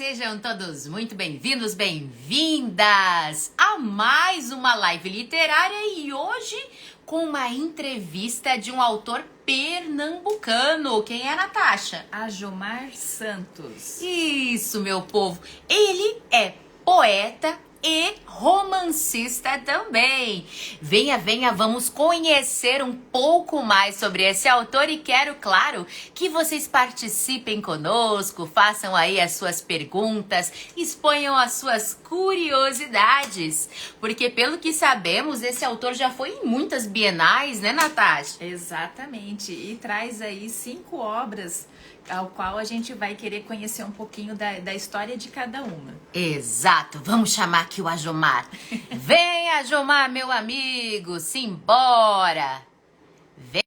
sejam todos muito bem-vindos, bem-vindas a mais uma live literária e hoje com uma entrevista de um autor pernambucano. Quem é, Natasha? Ajomar Santos. Isso, meu povo. Ele é poeta e romancista também. Venha, venha, vamos conhecer um pouco mais sobre esse autor e quero, claro, que vocês participem conosco, façam aí as suas perguntas, exponham as suas curiosidades, porque pelo que sabemos, esse autor já foi em muitas bienais, né, Natasha? Exatamente, e traz aí 5 obras ao qual a gente vai querer conhecer um pouquinho da história de cada uma. Exato, vamos chamar aqui o Ajomar. Vem, Ajomar, meu amigo, simbora. Vem.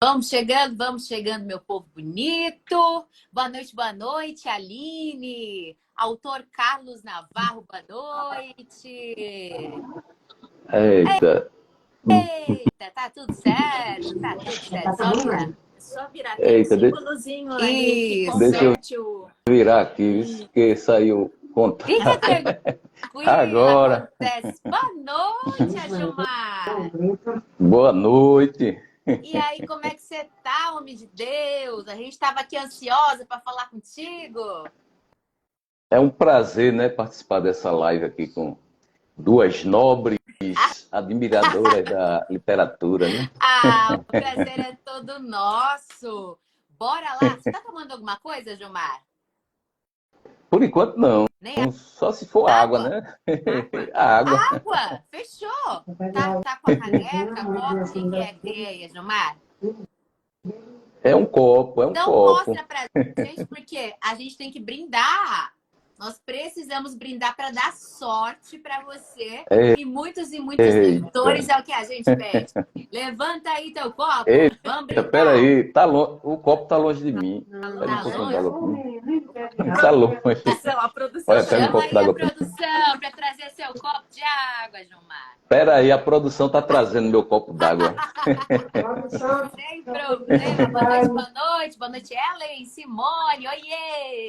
Vamos chegando, meu povo bonito. Boa noite, Aline. Autor Carlos Navarro, boa noite. Eita. Eita, tá tudo certo, tá tudo certo. Só virar Eita, aquele símbolozinho ali que Isso. converte o... Virar aqui, porque saiu contato. Fica tranquilo, Agora. acontece. Boa noite, Ajomar. Boa noite. E aí, como é que você tá, homem de Deus? A gente estava aqui ansiosa para falar contigo. É um prazer, né, participar dessa live aqui com duas nobres admiradoras da literatura, né? Ah, o prazer é todo nosso. Bora lá. Você tá tomando alguma coisa, Ajomar? Por enquanto, não. Nem Só se for água, né? Água. água? Fechou. Tá com a caneca, copo? O que tem aí, Ajomar? É um copo, Então copo. mostra pra gente, porque a gente tem que brindar. Nós precisamos brindar para dar sorte para você. E muitos leitores é o que a gente pede. Levanta aí teu copo. Vamos brindar. Peraí, o copo tá longe de mim. Tá longe? Tá longe. A produção Olha, pega um Chama copo aí d'água a pra mim. produção para trazer seu copo de água, Jomar. Peraí, a produção tá trazendo meu copo d'água. Sem problema. Boa noite. Boa noite, Ellen, Simone. Oiê!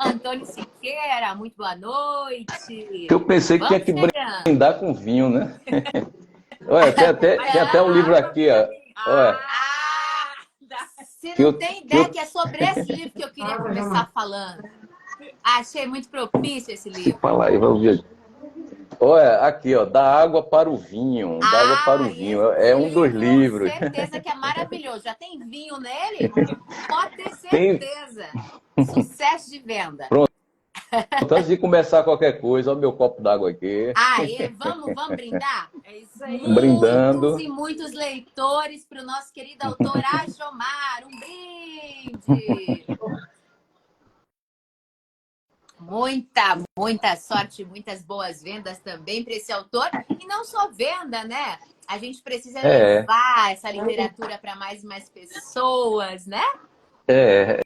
Antônio Siqueira, muito boa noite. Eu pensei que tinha que brindar com vinho, né? Olha, tem até um livro aqui, ó. Olha. Você não tem ideia que é sobre esse livro que eu queria começar falando. Achei muito propício esse livro. Fala aí, vamos ver. Olha, aqui, ó, Da Água para o Vinho. Da Água para o Vinho. É um dos livros. Certeza que é maravilhoso. Já tem vinho nele? Pode ter certeza. Sucesso de venda. Pronto. Antes de começar qualquer coisa, olha o meu copo d'água aqui. Vamos brindar? É isso aí. Brindando. Muitos leitores para o nosso querido autor Ajomar. Um brinde! Muita sorte, muitas boas vendas também para esse autor. E não só venda, né? A gente precisa levar essa literatura para mais e mais pessoas, né? É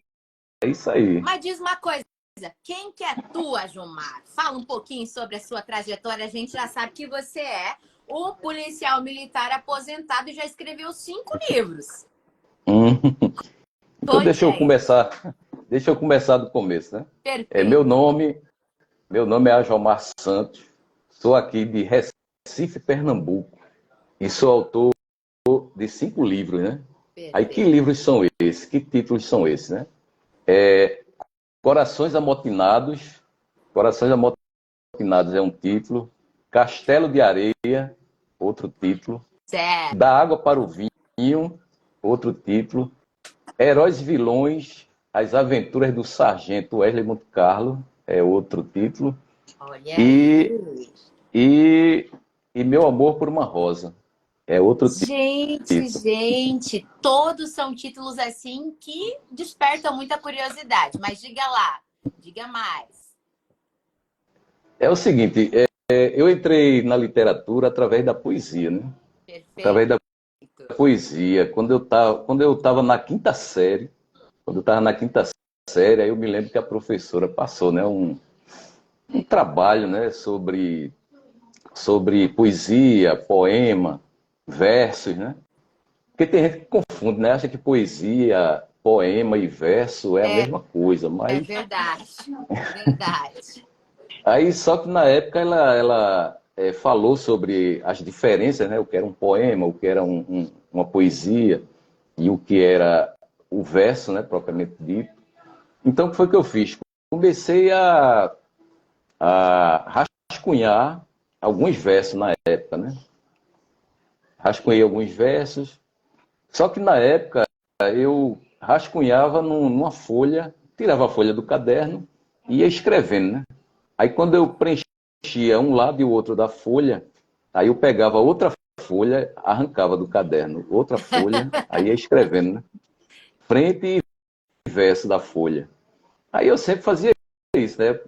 isso aí. Mas diz uma coisa, quem que é tu, Ajomar? Fala um pouquinho sobre a sua trajetória. A gente já sabe que você é um policial militar aposentado e já escreveu 5 livros. Então deixa eu começar do começo, né? Perfeito. Meu nome é Ajomar Santos. Sou aqui de Recife, Pernambuco. E sou autor de 5 livros, né? Perfeito. Aí que livros são esses? Que títulos são esses, né? Corações Amotinados. Corações Amotinados é um título. Castelo de Areia, outro título. Certo. Da Água para o Vinho, outro título. Heróis e Vilões, As Aventuras do Sargento Wesley Monte Carlo, é outro título. Olha e Meu Amor por uma Rosa, é outro título. Gente, todos são títulos assim que despertam muita curiosidade. Mas diga lá, diga mais. É o seguinte, eu entrei na literatura através da poesia, né? Perfeito. Através da poesia. Quando eu estava na quinta série, aí eu me lembro que a professora passou, né, um trabalho, né, sobre poesia, poema, versos, né? Porque tem gente que confunde, né? Acha que poesia poema e verso é a mesma coisa, É mas verdade. Verdade. aí só que na época ela falou sobre as diferenças, né? O que era um poema, o que era uma poesia e o que era o verso, né? Propriamente dito. Então, o que foi que eu fiz? Comecei a rascunhar alguns versos na época, né? Rascunhei alguns versos, só que na época eu rascunhava numa folha, tirava a folha do caderno e ia escrevendo, né? Aí quando eu preenchia um lado e o outro da folha, aí eu pegava outra folha, arrancava do caderno outra folha, aí ia escrevendo, né? Frente e verso da folha. Aí eu sempre fazia isso, né?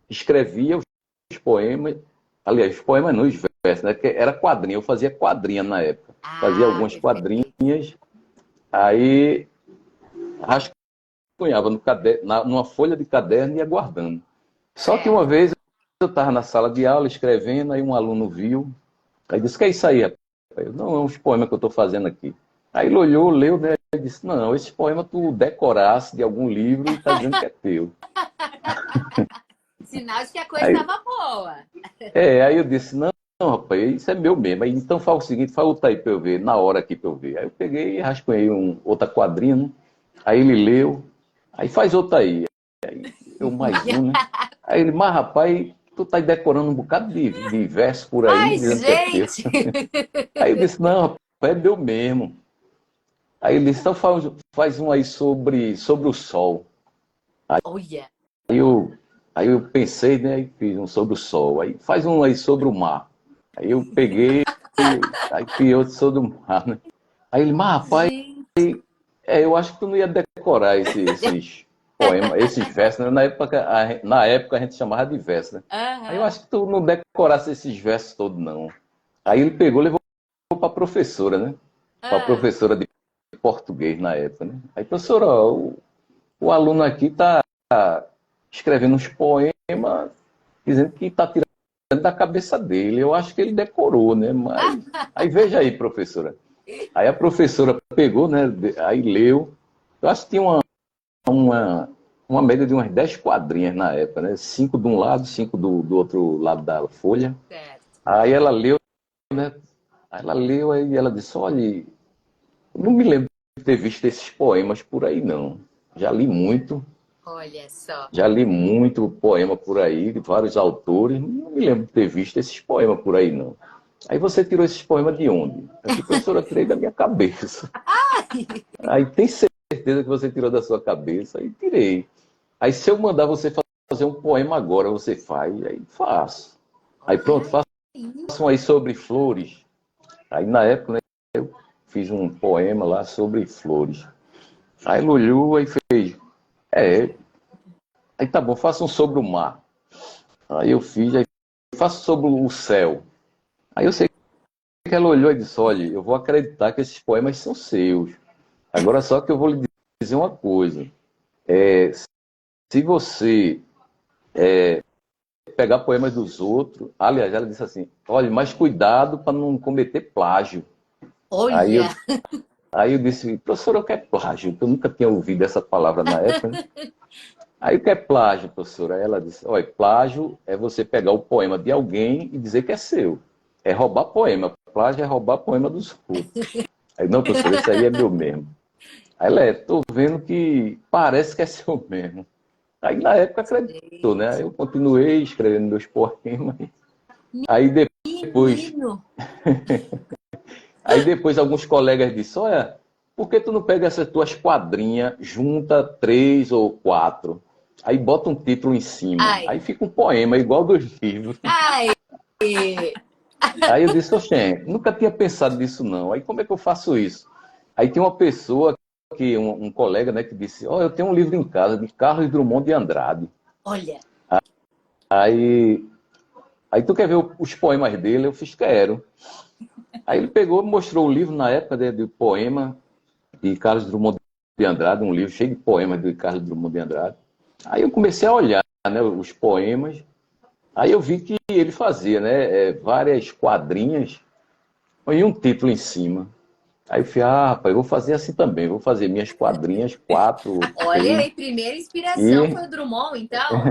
Escrevia os poemas, aliás, os poemas não, os versos, né? Porque era quadrinho, eu fazia quadrinha na época. Fazia Ah, algumas perfeito. quadrinhas, aí rascunhava no caderno, numa folha de caderno e ia guardando. Só que uma Certo. vez eu estava na sala de aula escrevendo, aí um aluno viu, aí disse, que é isso aí, rapaz? Eu, não, é uns poemas que eu estou fazendo aqui. Aí ele olhou, leu, né? E disse, não, esse poema tu decorasse de algum livro e está dizendo que é teu. Sinal de que a coisa Aí, estava boa. aí eu disse, não, não, rapaz, isso é meu mesmo. Aí, então faz o seguinte, faz outra aí para eu ver, na hora aqui para eu ver. Aí eu peguei e rascunhei outra quadrinha, né? Aí ele leu, aí faz outra aí. Eu mais um, né? Aí ele, mas rapaz, tu tá aí decorando um bocado de verso por aí, Ai, dizendo que é teu. gente! Aí eu disse, não, rapaz, é meu mesmo. Aí ele disse, então faz um aí sobre o sol. Olha. Aí eu, aí eu pensei, né? Aí fiz um sobre o sol. Aí faz um aí sobre o mar. Aí eu peguei, aí fiz outro sobre o mar, né? Aí ele, mas rapaz, Gente. eu acho que tu não ia decorar esses poemas, esses versos, né? Na época a gente chamava de verso, né? Aí eu Aham. acho que tu não decorasse esses versos todos, não. Aí ele pegou, levou para a professora, né? Para a Ah. professora de português na época, né? Aí, professora, ó, o aluno aqui está escrevendo uns poemas dizendo que está tirando da cabeça dele. Eu acho que ele decorou, né? Mas aí veja aí, professora. Aí a professora pegou, né? Aí leu. Eu acho que tinha uma média de umas 10 quadrinhas na época, né? 5 de um lado, 5 do outro lado da folha. Certo. Aí ela leu, né? Aí ela leu, aí ela disse, olha, eu não me lembro de ter visto esses poemas por aí, não. Já li muito, Olha só. já li muito poema por aí, de vários autores, não me lembro de ter visto esses poemas por aí, não. Aí você tirou esses poemas de onde? Eu disse, professora, eu tirei da minha cabeça. Aí tem certeza que você tirou da sua cabeça? Aí tirei. Aí se eu mandar você fazer um poema agora, você faz? Aí faço. Aí Olha pronto, aí. façam aí sobre flores. Aí na época, né, eu fiz um poema lá sobre flores. Aí ele olhou e fez, é, aí tá bom, façam sobre o mar. Aí eu fiz, aí faço sobre o céu. Aí eu sei que ela olhou e disse, olha, eu vou acreditar que esses poemas são seus. Agora só que eu vou lhe dizer uma coisa. Se você pegar poemas dos outros, aliás, ela disse assim, olha, mas cuidado para não cometer plágio. Aí Olha. eu, aí eu disse, professor, o que é plágio? Eu nunca tinha ouvido essa palavra na época, né? Aí o que é plágio, professora? Aí ela disse, olha, plágio é você pegar o poema de alguém e dizer que é seu. É roubar poema. Plágio é roubar poema dos outros. Aí, não, professor, esse aí é meu mesmo. Aí ela tô vendo que parece que é seu mesmo. Aí na época acreditou, né? Aí Gente. eu continuei escrevendo meus poemas. Aí depois, Menino. aí depois alguns colegas disseram, olha, por que tu não pega essas tuas quadrinhas, junta 3 ou 4, aí bota um título em cima, Ai. aí fica um poema igual dos livros. Ai. Aí eu disse, oxê, nunca tinha pensado nisso não. Aí como é que eu faço isso? Aí tem uma pessoa, um colega, né, que disse, ó, eu tenho um livro em casa de Carlos Drummond de Andrade. Olha. Aí, aí tu quer ver os poemas dele? Eu fiz, quero. Aí ele pegou, mostrou o livro na época de poema de Carlos Drummond de Andrade, um livro cheio de poemas de Carlos Drummond de Andrade. Aí eu comecei a olhar, né, os poemas. Aí eu vi que ele fazia, né, várias quadrinhas e um título em cima. Aí eu falei, ah, rapaz, eu vou fazer assim também, vou fazer minhas quadrinhas, 4, Olha 6, aí, primeira inspiração e foi o Drummond, então?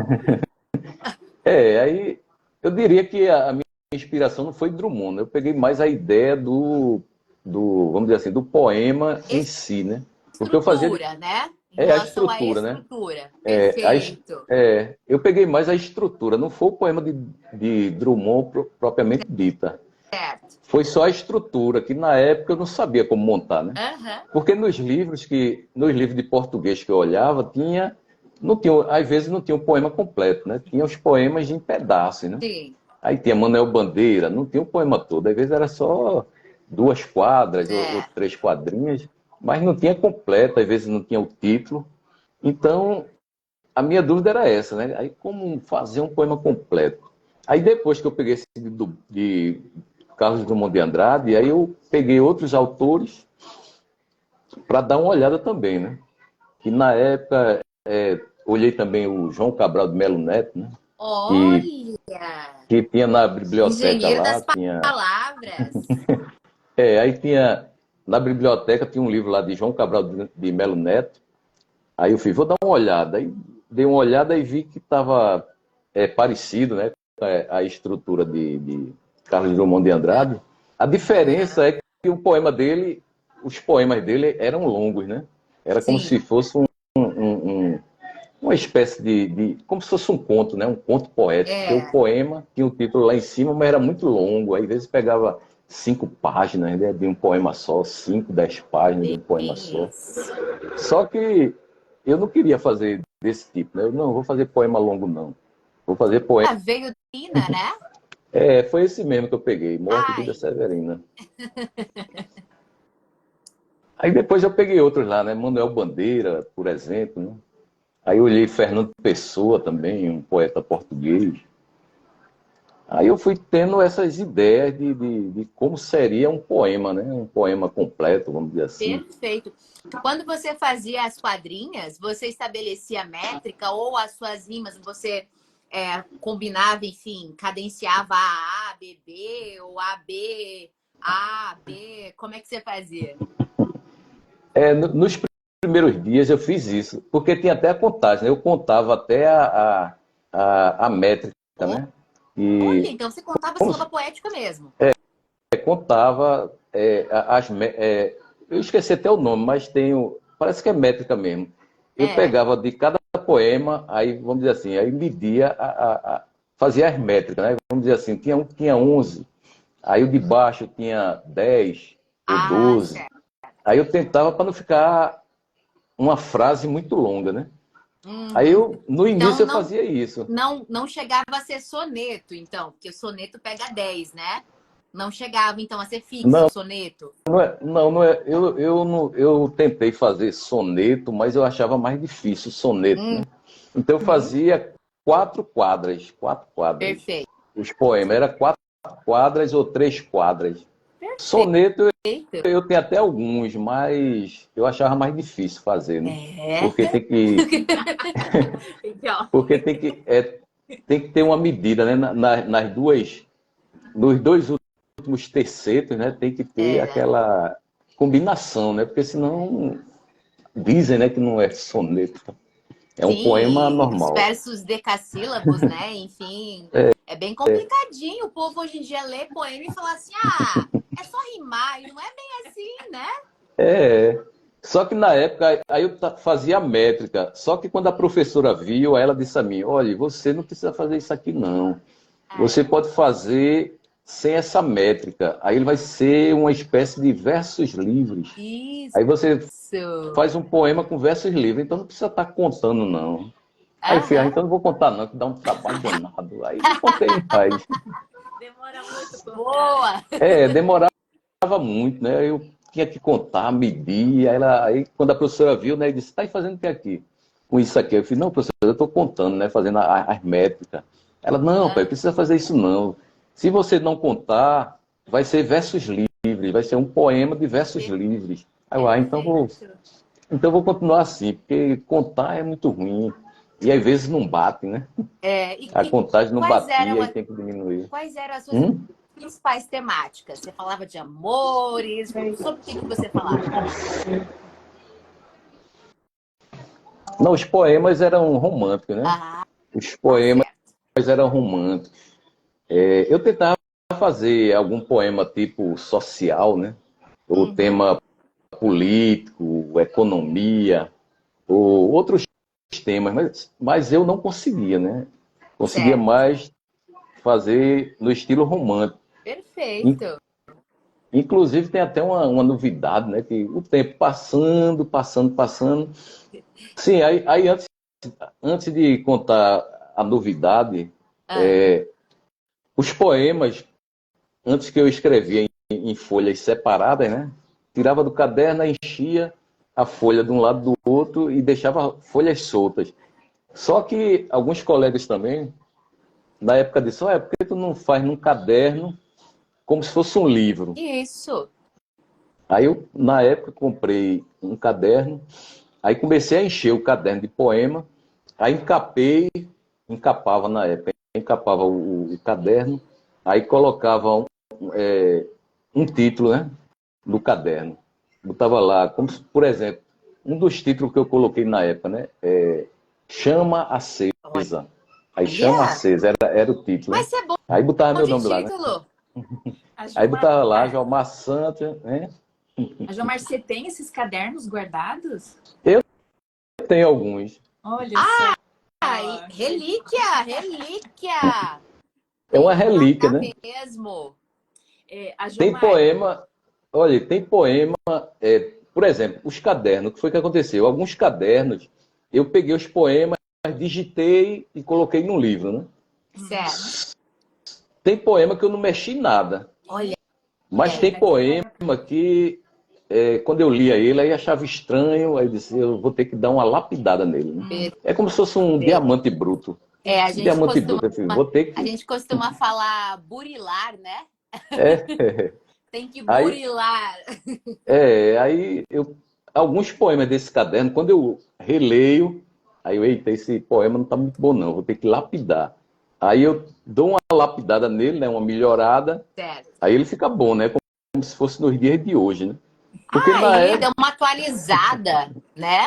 aí eu diria que a minha inspiração não foi Drummond, né? Eu peguei mais a ideia vamos dizer assim, do poema em si, né? Porque eu fazia Estrutura, né? Em a relação à estrutura, né? estrutura. É, Perfeito. eu peguei mais a estrutura, não foi o poema de Drummond propriamente dita. Certo. Foi só a estrutura, que na época eu não sabia como montar, né? Aham. Porque nos livros de português que eu olhava, não tinha, às vezes não tinha o poema completo, né? Tinha os poemas em pedaços, né? Sim. Aí tinha Manuel Bandeira, não tinha o poema todo, às vezes era só 2 quadras ou É. 3 quadrinhas, mas não tinha completo, às vezes não tinha o título. Então, a minha dúvida era essa, né? Aí como fazer um poema completo? Aí depois que eu peguei esse de Carlos Drummond de Andrade, aí eu peguei outros autores para dar uma olhada também, né? Que na época olhei também o João Cabral de Melo Neto, né? Que, Olha! que tinha na biblioteca Engenheiro lá, das tinha. palavras. Aí tinha. Na biblioteca tinha um livro lá de João Cabral de Melo Neto. Aí eu fui, vou dar uma olhada. Aí dei uma olhada e vi que estava parecido, né? A estrutura de Carlos Drummond de Andrade. A diferença é que os poemas dele eram longos, né? Era como Sim. se fosse uma espécie como se fosse um conto, né? Um conto poético. Porque o É. poema tinha o título lá em cima, mas era muito longo. Aí, às vezes pegava 5 páginas, né, de um poema só, 5, 10 páginas de um poema só. Isso. Só que eu não queria fazer desse tipo, né? Eu não vou fazer poema longo, não. Vou fazer poema. Ah, veio Tina, né? Foi esse mesmo que eu peguei, Morte e Vida Ai, Severina. Aí depois eu peguei outros lá, né? Manuel Bandeira, por exemplo, né? Aí eu olhei Fernando Pessoa também, um poeta português. Aí eu fui tendo essas ideias de como seria um poema, né? Um poema completo, vamos dizer assim. perfeito. Quando você fazia as quadrinhas, você estabelecia métrica ou as suas rimas, você combinava, enfim, cadenciava A, B, B, ou A, B, A, B, como é que você fazia? Nos primeiros dias eu fiz isso, porque tinha até a contagem, né? Eu contava até a métrica, né? Olha, E então você contava como sílaba poética mesmo. contava eu esqueci até o nome, mas parece que é métrica mesmo. Eu É. pegava de cada poema, aí vamos dizer assim, aí media, fazia as métricas, né? Vamos dizer assim, tinha um que tinha 11, aí o de baixo tinha 10 ou Ah, 12. certo. Aí eu tentava para não ficar uma frase muito longa, né? Aí Uhum. eu, no Então início eu fazia isso. não chegava a ser soneto, então, porque o soneto pega 10, né? Não chegava, então, a ser fixo o Não, soneto. não é. Eu tentei fazer soneto, mas eu achava mais difícil soneto, né? Então eu Uhum. fazia 4 quadras, 4 quadras. Perfeito. Os poemas era 4 quadras ou 3 quadras. Soneto eu tenho até alguns, mas eu achava mais difícil fazer, né? É. Porque Então, porque tem que ter uma medida, né? Nos dois últimos tercetos, né? Tem que ter é, aquela combinação, né? Porque senão dizem, né, que não é soneto. É um poema sim, os normal. versos decassílabos, né? Enfim, é bem complicadinho. O povo hoje em dia lê poema e fala assim: ah, é só rimar, e não é bem assim, né? É. Só que na época, aí eu fazia a métrica. Só que quando a professora viu, aí ela disse a mim: olha, você não precisa fazer isso aqui, não. Ah, Você é. pode fazer sem essa métrica. Aí ele vai ser uma espécie de versos livres. Aí você Isso. faz um poema com versos livres, então não precisa estar contando, não. Aí eu falei, Aham. então não vou contar, não, que dá um trabalho danado. Aí não contei mais. Demora muito pra contar. Boa! Demorava muito, né? Eu tinha que contar, medir. Aí quando a professora viu, né, disse: está fazendo o que aqui? Com isso aqui. Eu falei: não, professora, eu estou contando, né? Fazendo as métricas. Ela: não, pai, Ah, precisa fazer isso não. Se você não contar, vai ser versos livres, vai ser um poema de versos livres. Aí eu: então perfeito. vou continuar assim, porque contar é muito ruim. E às vezes não bate, né? É, A contagem não quais eram batia e tem que diminuir. quais eram as suas Hum? principais temáticas? Você falava de amores? Sobre o que você falava? Não, os poemas eram românticos, né? Ah, Os tá poemas certo. eram românticos. Eu tentava fazer algum poema tipo social, né? Ou Uhum, tema político, economia, ou outros temas, mas eu não conseguia, né? Conseguia certo. mais fazer no estilo romântico. In- Perfeito. Inclusive tem até uma novidade, né? Que o tempo passando. Sim, aí antes de contar a novidade, Ah, os poemas, antes que eu escrevia em folhas separadas, né? Tirava do caderno, enchia a folha de um lado do outro e deixava folhas soltas. Só que alguns colegas também, na época disseram, por que tu não faz num caderno como se fosse um livro? isso. Aí eu, na época, comprei um caderno, aí comecei a encher o caderno de poema, aí encapava na época, encapava o caderno, aí colocava um título, né, no caderno. Botava lá, como se, por exemplo, um dos títulos que eu coloquei na época, né, Chama Acesa. Aí Chama Olha, Acesa era o título, mas né? você é bom Aí botava meu de nome lá, né? título. A Aí Jomar, botava lá, Jomar Santos, né? a Jomar, você tem esses cadernos guardados? Eu tenho alguns. Olha só. Ai, relíquia, relíquia. É Tem uma que relíquia, guardar né? mesmo. A Tem Jomar, poema, olha, tem poema, por exemplo, os cadernos, o que foi que aconteceu? Alguns cadernos, eu peguei os poemas, digitei e coloquei num livro, né? Certo. Tem poema que eu não mexi em nada, Olha mas tem aí. naquela poema época. que, quando eu lia ele, aí achava estranho, aí eu disse, eu vou ter que dar uma lapidada nele, né? É como se fosse um Perfeito. diamante bruto. É, Um diamante bruto, eu falei, vou ter a que... gente costuma falar burilar, né? É, Tem que aí, burilar. aí alguns poemas desse caderno, quando eu releio, aí eu, eita, esse poema não está muito bom não, vou ter que lapidar. Aí eu dou uma lapidada nele, né, uma melhorada, Certo. aí ele fica bom, né, como se fosse nos dias de hoje, né? Porque na Aí época, deu uma atualizada, né?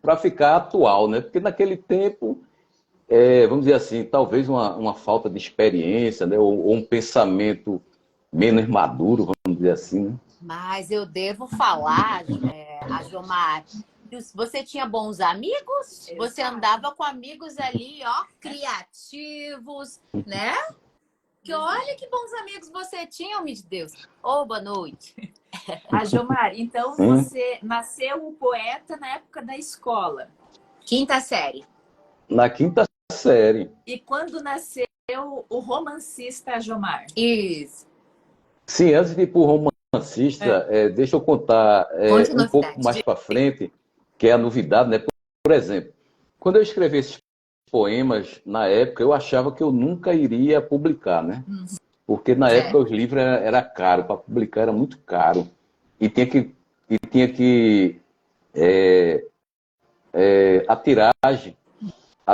para ficar atual, né? Porque naquele tempo, vamos dizer assim, talvez uma falta de experiência, né, ou um pensamento menos maduro, vamos dizer assim, né? Mas eu devo falar, a Jomar, que você tinha bons amigos, você andava com amigos ali, ó, criativos, né? Que olha que bons amigos você tinha, homem de Deus. Ô, boa noite. A Jomar, então Hum, você nasceu um poeta na época da escola. Quinta série. na quinta série. E quando nasceu o romancista Jomar? Isso. Sim, antes de ir para o romancista, deixa eu contar Conte um pouco novidade. mais para frente, que é a novidade, né? Por exemplo, quando eu escrevi esses poemas, na época, eu achava que eu nunca iria publicar, né? Porque na época Certo. os livros era caro, para publicar era muito caro. E tinha que a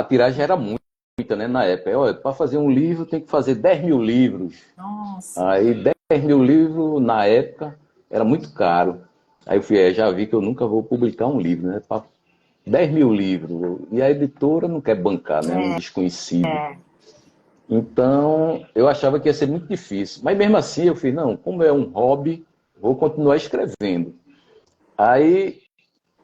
tiragem era muita, né? Na época. Olha, para fazer um livro tem que fazer 10 mil livros. Nossa. Aí 10 mil livros na época era muito caro. Aí eu fui, já vi que eu nunca vou publicar um livro, né? 10 mil livros. E a editora não quer bancar, né? Um desconhecido. É. Então eu achava que ia ser muito difícil. Mas mesmo assim eu fiz, não, como é um hobby, vou continuar escrevendo. Aí,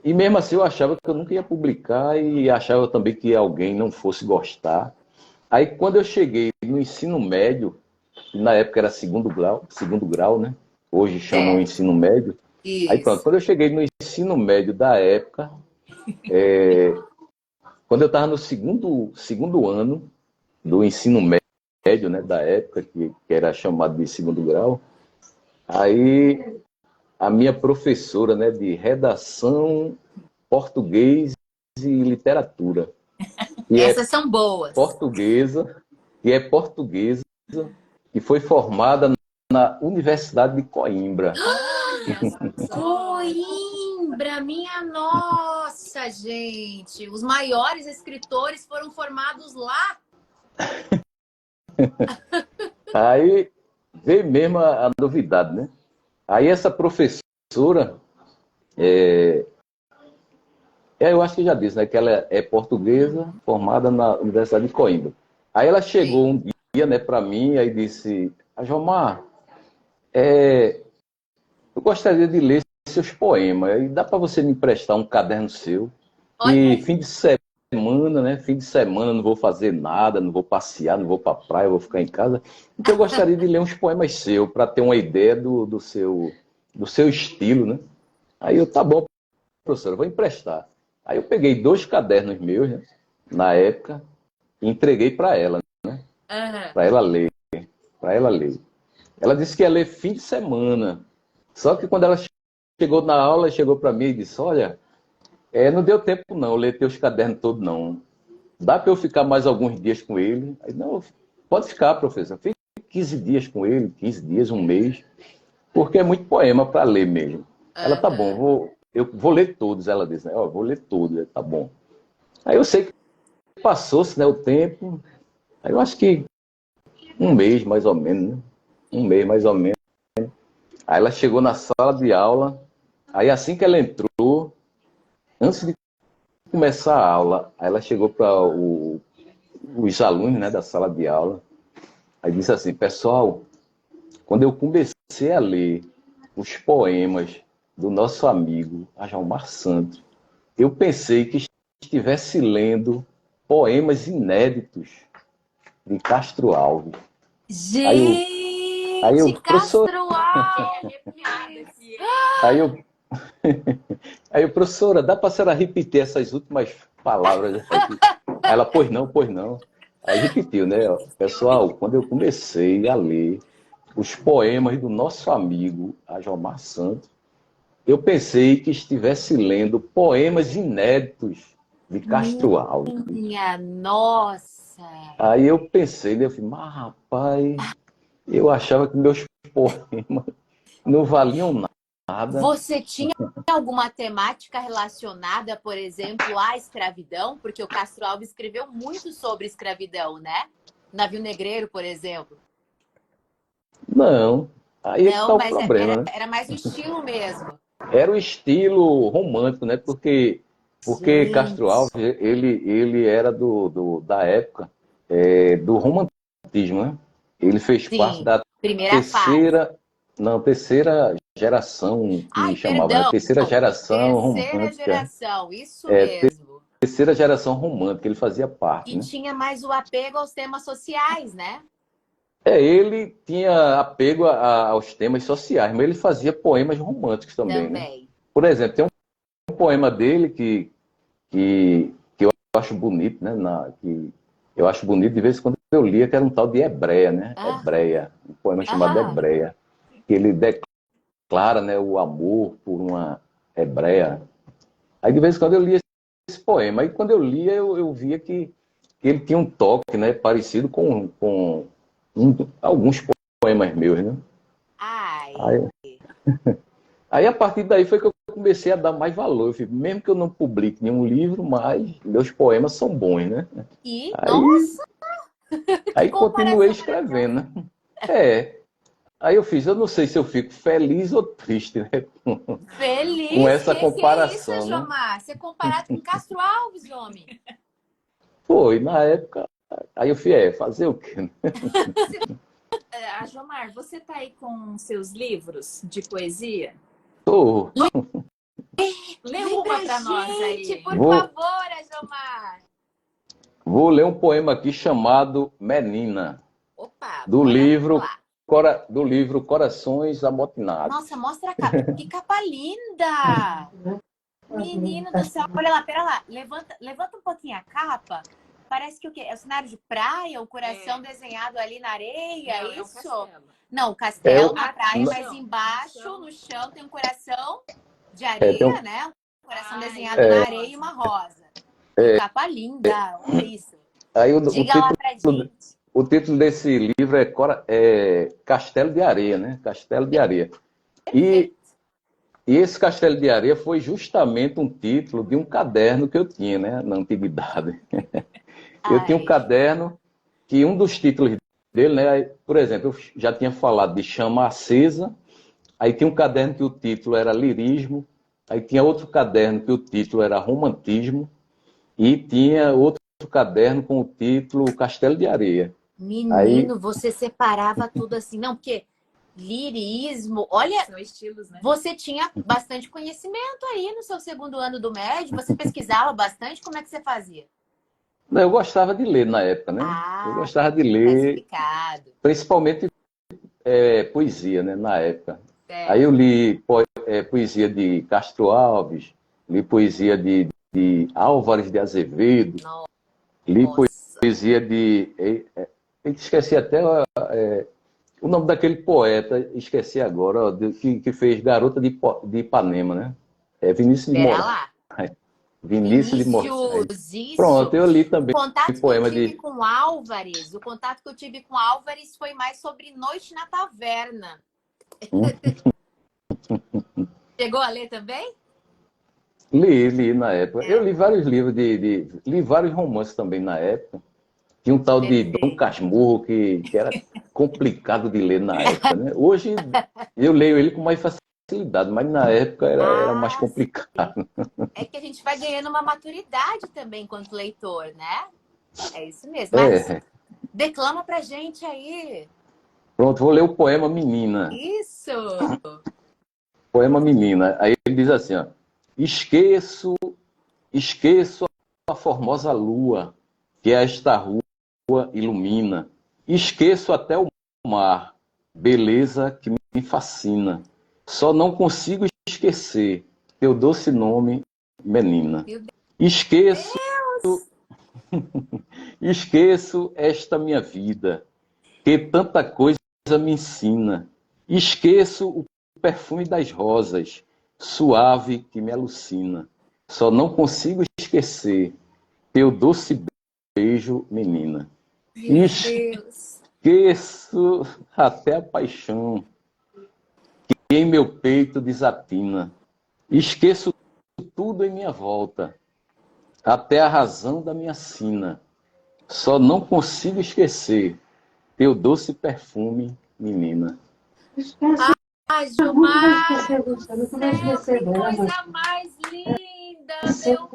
e mesmo assim eu achava que eu nunca ia publicar e achava também que alguém não fosse gostar. Aí quando eu cheguei no ensino médio, na época era segundo grau, né? Hoje chamam Certo. ensino médio. Aí pronto, Isso. quando eu cheguei no ensino médio da época, quando eu estava no segundo ano do ensino médio, né, da época, que era chamado de segundo grau, aí a minha professora, né, de redação, português e literatura, que é Essas são boas. portuguesa, que é portuguesa, que foi formada na Universidade de Coimbra. Olha só. Coimbra, minha nossa, gente. Os maiores escritores foram formados lá. Aí veio mesmo a novidade, né? Aí essa professora, eu acho que já disse, né? Que ela é portuguesa, formada na Universidade de Coimbra. Aí ela chegou Sim. um dia, né, para mim, aí disse, Jomar, é, eu gostaria de ler seus poemas. Aí dá para você me emprestar um caderno seu? Olha E aí. fim de semana, né? Fim de semana não vou fazer nada, não vou passear, não vou para praia, vou ficar em casa. Então eu gostaria de ler uns poemas seus para ter uma ideia do seu estilo, né? Aí eu, tá bom, professor, eu vou emprestar. Aí eu peguei 2 cadernos meus, né, na época, e entreguei para ela, Aham. para ela ler, para ela ler. Ela disse que ia ler fim de semana. Só que quando ela chegou na aula, chegou para mim e disse, olha, não deu tempo não, ler teus cadernos todos não. Dá para eu ficar mais alguns dias com ele? Aí, não, pode ficar, professor. Fique 15 dias com ele, 15 dias, um mês, porque é muito poema para ler mesmo. Ela, tá bom, Aham. eu vou ler todos, ela disse, né? Ó, vou ler todos, tá bom. Aí eu sei que passou-se, né, o tempo, aí eu acho que um mês mais ou menos, né? Um mês mais ou menos. Aí ela chegou na sala de aula, aí assim que ela entrou, antes de começar a aula, aí ela chegou para os alunos, né, da sala de aula, aí disse assim, pessoal, quando eu comecei a ler os poemas do nosso amigo Ajalmar Santos, eu pensei que estivesse lendo poemas inéditos de Castro Alves. Aí eu, aí Gente, eu professor, Castro Nada Alves! aqui. aí eu, aí eu, professora, dá para a senhora repetir essas últimas palavras aqui? Aí ela, pois não, pois não. Aí repetiu, né? Ó, pessoal, quando eu comecei a ler os poemas do nosso amigo Ajomar Santos, eu pensei que estivesse lendo poemas inéditos de Castro Alves. Minha nossa! Aí eu pensei, né? Eu falei, mas rapaz, eu achava que meus poemas não valiam nada. Você tinha alguma temática relacionada, por exemplo, à escravidão? Porque o Castro Alves escreveu muito sobre escravidão, né? Navio Negreiro, por exemplo. Não, aí é que Não, está o mas problema, né? era mais o estilo mesmo. Era o estilo romântico, né? Porque Castro Alves, Gente. ele era da época do romantismo, né? Ele fez parte Sim, da primeira fase. terceira, não, terceira geração que Ai, chamava, né? perdão. Terceira geração Terceira romântica. geração, isso mesmo. Terceira geração romântica, ele fazia parte, E né? tinha mais o apego aos temas sociais, né? Ele tinha apego aos temas sociais, mas ele fazia poemas românticos também, né? Também. Por exemplo, tem um poema dele que eu acho bonito, né? Que eu acho bonito de vez em quando eu lia, que era um tal de Hebreia, né? Ah, Hebreia, um poema chamado aham. Hebreia, que ele declara, né, o amor por uma hebreia. Aí de vez em quando eu lia esse poema. Aí quando eu lia, eu via que ele tinha um toque, né, parecido com alguns poemas meus, né? Ai. Aí, aí a partir daí foi que eu comecei a dar mais valor. Eu falei, mesmo que eu não publique nenhum livro, mas meus poemas são bons, né? E, Aí, nossa, que aí continuei comparação maravilhosa. escrevendo, né? É. Aí eu fiz, eu não sei se eu fico feliz ou triste, né? Com Feliz? essa Que é isso, comparação, né? Jomar? Ser comparado com Castro Alves, homem. Foi, na época. Aí eu fiz, fazer o quê? Jomar, você tá aí com seus livros de poesia? Tô, Lê Lê uma pra para nós gente, aí. por vou, favor, Jomar. vou ler um poema aqui chamado Menina, Opa, do manda livro, lá. do livro Corações Nossa, Amotinados. mostra a capa. Que capa linda! Menino do céu, olha lá, pera lá. Levanta um pouquinho a capa. Parece que o quê? É o cenário de praia, o coração desenhado ali na areia, Não, é um isso? castelo. Não, o É, castelo o- na Ah, tá, praia, no mas chão. embaixo, no chão, tem um coração de tem areia, um, né? Um coração E desenhado uma na é, areia e rosa. uma rosa. Que capa linda! Olha isso. aí Diga lá pra gente. o título desse livro é Castelo de Areia, né? Castelo de Areia. E, Perfeito. e esse Castelo de Areia foi justamente um título de um caderno que eu tinha, né? Na antiguidade. Eu tinha um Ai, caderno que um dos títulos dele, né? Aí, por exemplo, eu já tinha falado de Chama Acesa, aí tinha um caderno que o título era Lirismo, aí tinha outro caderno que o título era Romantismo, e tinha outro caderno com o título Castelo de Areia. Aí, Menino, você separava tudo assim, não, porque lirismo, olha, São estilos, né? você tinha bastante conhecimento aí no seu segundo ano do médio, você pesquisava bastante, como é que você fazia? eu gostava de ler na época, né? Eu Ah, gostava de tá ler, explicado. principalmente poesia, né? Na época. Aí eu Certo. li poesia de Castro Alves, li poesia de Álvares de Azevedo, li Nossa. poesia de. Esqueci até o nome daquele poeta, esqueci agora, ó, que fez Garota de Ipanema, né? É Vinícius de Pera Moraes. lá. Vinícius de Moraes. Vinícius, Pronto, isso. eu li O também contato que eu poema tive de. com Álvares, o contato que eu tive com Álvares foi mais sobre Noite na Taverna. Chegou a ler também? Li na época. Eu É, li vários livros li vários romances também na época. Tinha um tal de Dom perfeito. Casmurro que era complicado de ler na época, né? Hoje eu leio ele com mais facilidade, mas na época era mais Ah, sim. complicado. É que a gente vai ganhando uma maturidade também enquanto leitor, né? É isso mesmo. Mas É, declama pra gente aí. pronto, vou ler o poema Menina. Isso! Poema Menina. Aí ele diz assim, ó: esqueço a formosa lua que esta rua ilumina. Esqueço até o mar, beleza que me fascina. Só não consigo esquecer teu doce nome, menina. Meu Esqueço, Deus! esqueço esta minha vida, que tanta coisa me ensina. Esqueço o perfume das rosas, suave que me alucina. Só não consigo esquecer teu doce beijo, menina. Meu Deus! Esqueço até a paixão que em meu peito desatina. Esqueço tudo em minha volta, até a razão da minha sina. Só não consigo esquecer teu doce perfume, menina. Ai, Gilmar do céu, que coisa mais linda, meu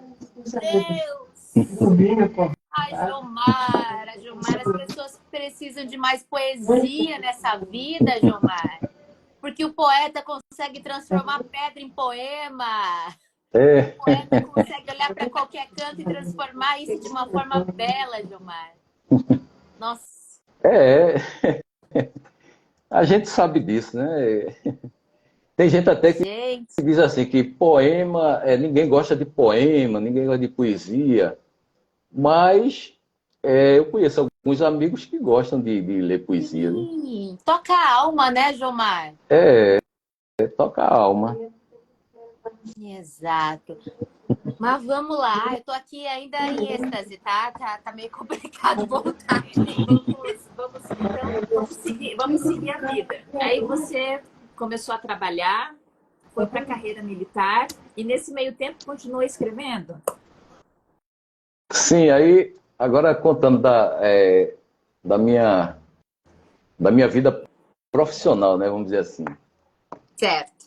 Deus! A Gilmar, as pessoas precisam de mais poesia nessa vida, Gilmar. Porque o poeta consegue transformar pedra em poema. É, O poeta consegue olhar para qualquer canto e transformar isso de uma forma bela, Gilmar. Nossa, é, a gente sabe disso, né? Tem gente até que gente. diz assim que poema, ninguém gosta de poema, ninguém gosta de poesia, mas eu conheço alguns amigos que gostam de ler poesia, né? Sim, toca a alma, né, Gilmar? Toca a alma. Exato. Mas vamos lá, eu tô aqui ainda em êxtase, tá? Tá meio complicado voltar aqui. Vamos seguir a vida. Aí você começou a trabalhar, foi para a carreira militar e nesse meio tempo continuou escrevendo? Sim, aí agora contando da minha, da minha vida profissional, né? Vamos dizer assim. Certo.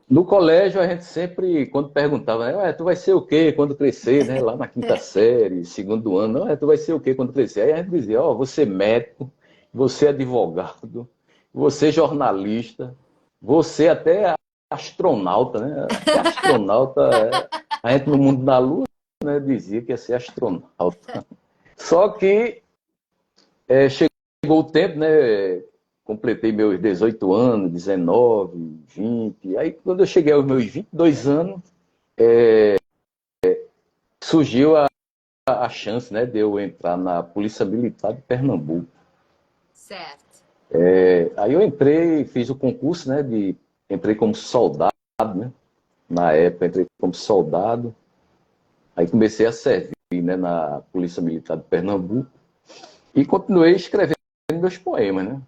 No colégio, a gente sempre, quando perguntava, né, tu vai ser o quê quando crescer, né? Lá na quinta série, segundo ano, tu vai ser o quê quando crescer? Aí a gente dizia, você é médico, você é advogado, você é jornalista, você até astronauta, né? Até astronauta, a gente no mundo da lua, né, dizia que ia ser astronauta. Só que chegou o tempo, né? Completei meus 18 anos, 19, 20. Aí, quando eu cheguei aos meus 22 anos, surgiu a chance, né, de eu entrar na Polícia Militar de Pernambuco. Certo. Aí eu entrei, fiz o concurso, né, entrei como soldado, né? Na época, entrei como soldado. Aí comecei a servir, né, na Polícia Militar de Pernambuco e continuei escrevendo meus poemas, né?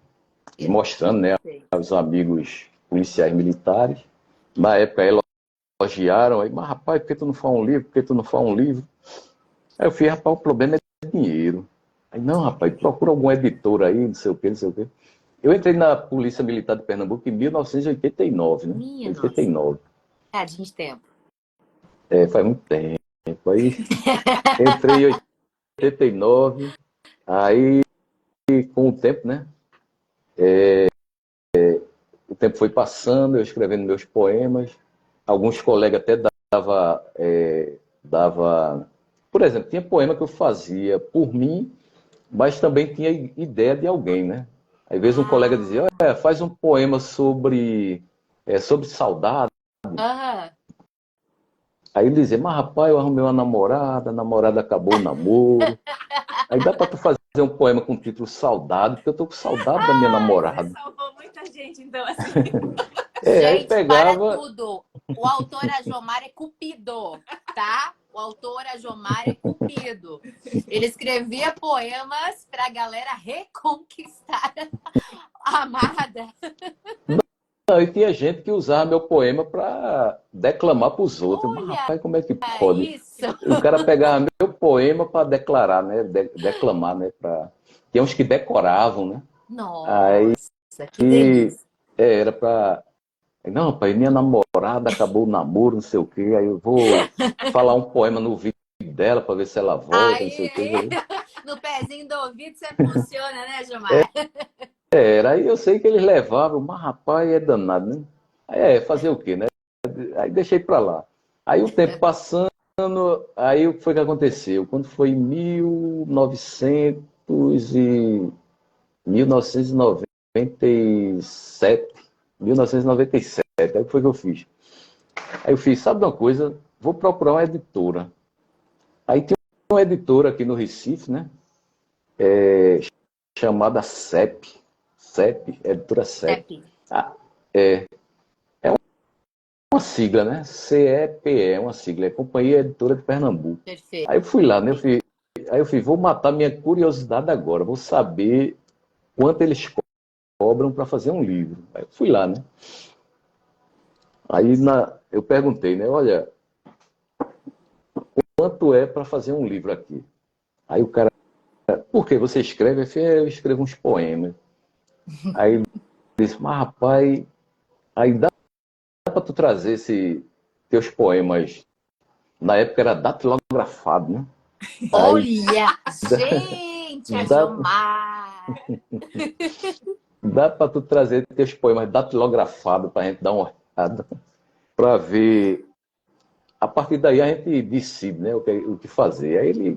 E mostrando, né, aos amigos policiais militares. Na época elogiaram, aí, mas rapaz, por que tu não faz um livro? Por que tu não faz um livro? Aí eu fiz, rapaz, o problema é dinheiro. Aí, não, rapaz, procura algum editor aí, não sei o quê, não sei o quê. Eu entrei na Polícia Militar de Pernambuco em 1989, né? Minha nossa, 89. tadinho de tempo. É, faz muito tempo. Aí entrei em 89, aí com o tempo, né? O tempo foi passando, eu escrevendo meus poemas. Alguns colegas até dava, por exemplo, tinha poema que eu fazia por mim, mas também tinha ideia de alguém, né? Às vezes um colega dizia, Ah, faz um poema sobre saudade. ah, Aí ele dizia, mas rapaz, eu arrumei uma namorada, a namorada acabou o namoro. Aí dá para tu fazer um poema com o título Saudade, porque eu tô com saudade da minha ai, você namorada. salvou muita gente, então, assim. Aí Gente, para pegava, tudo. O autor Ajomar é Cupido, tá? O autor Ajomar é Cupido. Ele escrevia poemas pra galera reconquistar a amada. não, e tinha gente que usava meu poema para declamar para os outros. Mas Olha rapaz, como é que pode? isso. O cara pegava meu poema para declarar, né? Declamar, né? Tinha uns que decoravam, né? Aí Nossa, que delícia. era para. Não, rapaz, minha namorada acabou o namoro, não sei o quê. Aí eu vou falar um poema no vídeo dela para ver se ela volta, não sei Aí, o quê. no pezinho do ouvido você funciona, né, Jomar? Era, aí eu sei que eles levavam, mas rapaz, é danado, né? Fazer o quê, né? Aí deixei para lá. Aí o tempo passando, aí o que foi que aconteceu? Quando foi em 1997, 1997, aí o que foi que eu fiz? Aí eu fiz, sabe de uma coisa? Vou procurar uma editora. Aí tinha uma editora aqui no Recife, né? Chamada CEP. CEP, editora CEP. CEP. Ah, uma sigla, né? CEPE, uma sigla, é Companhia Editora de Pernambuco. Perfeito. Aí eu fui lá, né? Aí eu fui, vou matar minha curiosidade agora, vou saber quanto eles cobram para fazer um livro. Aí eu fui lá, né? Aí eu perguntei, né? Olha, quanto é para fazer um livro aqui? Aí o cara, por que você escreve? Eu falei, eu escrevo uns poemas. Aí ele disse, mas rapaz, aí dá para tu trazer teus poemas. Na época era datilografado, né? Aí Olha, gente, a dá, Jomar. dá para tu trazer teus poemas datilografados para a gente dar uma olhada, para ver. A partir daí a gente decide, né, o que fazer.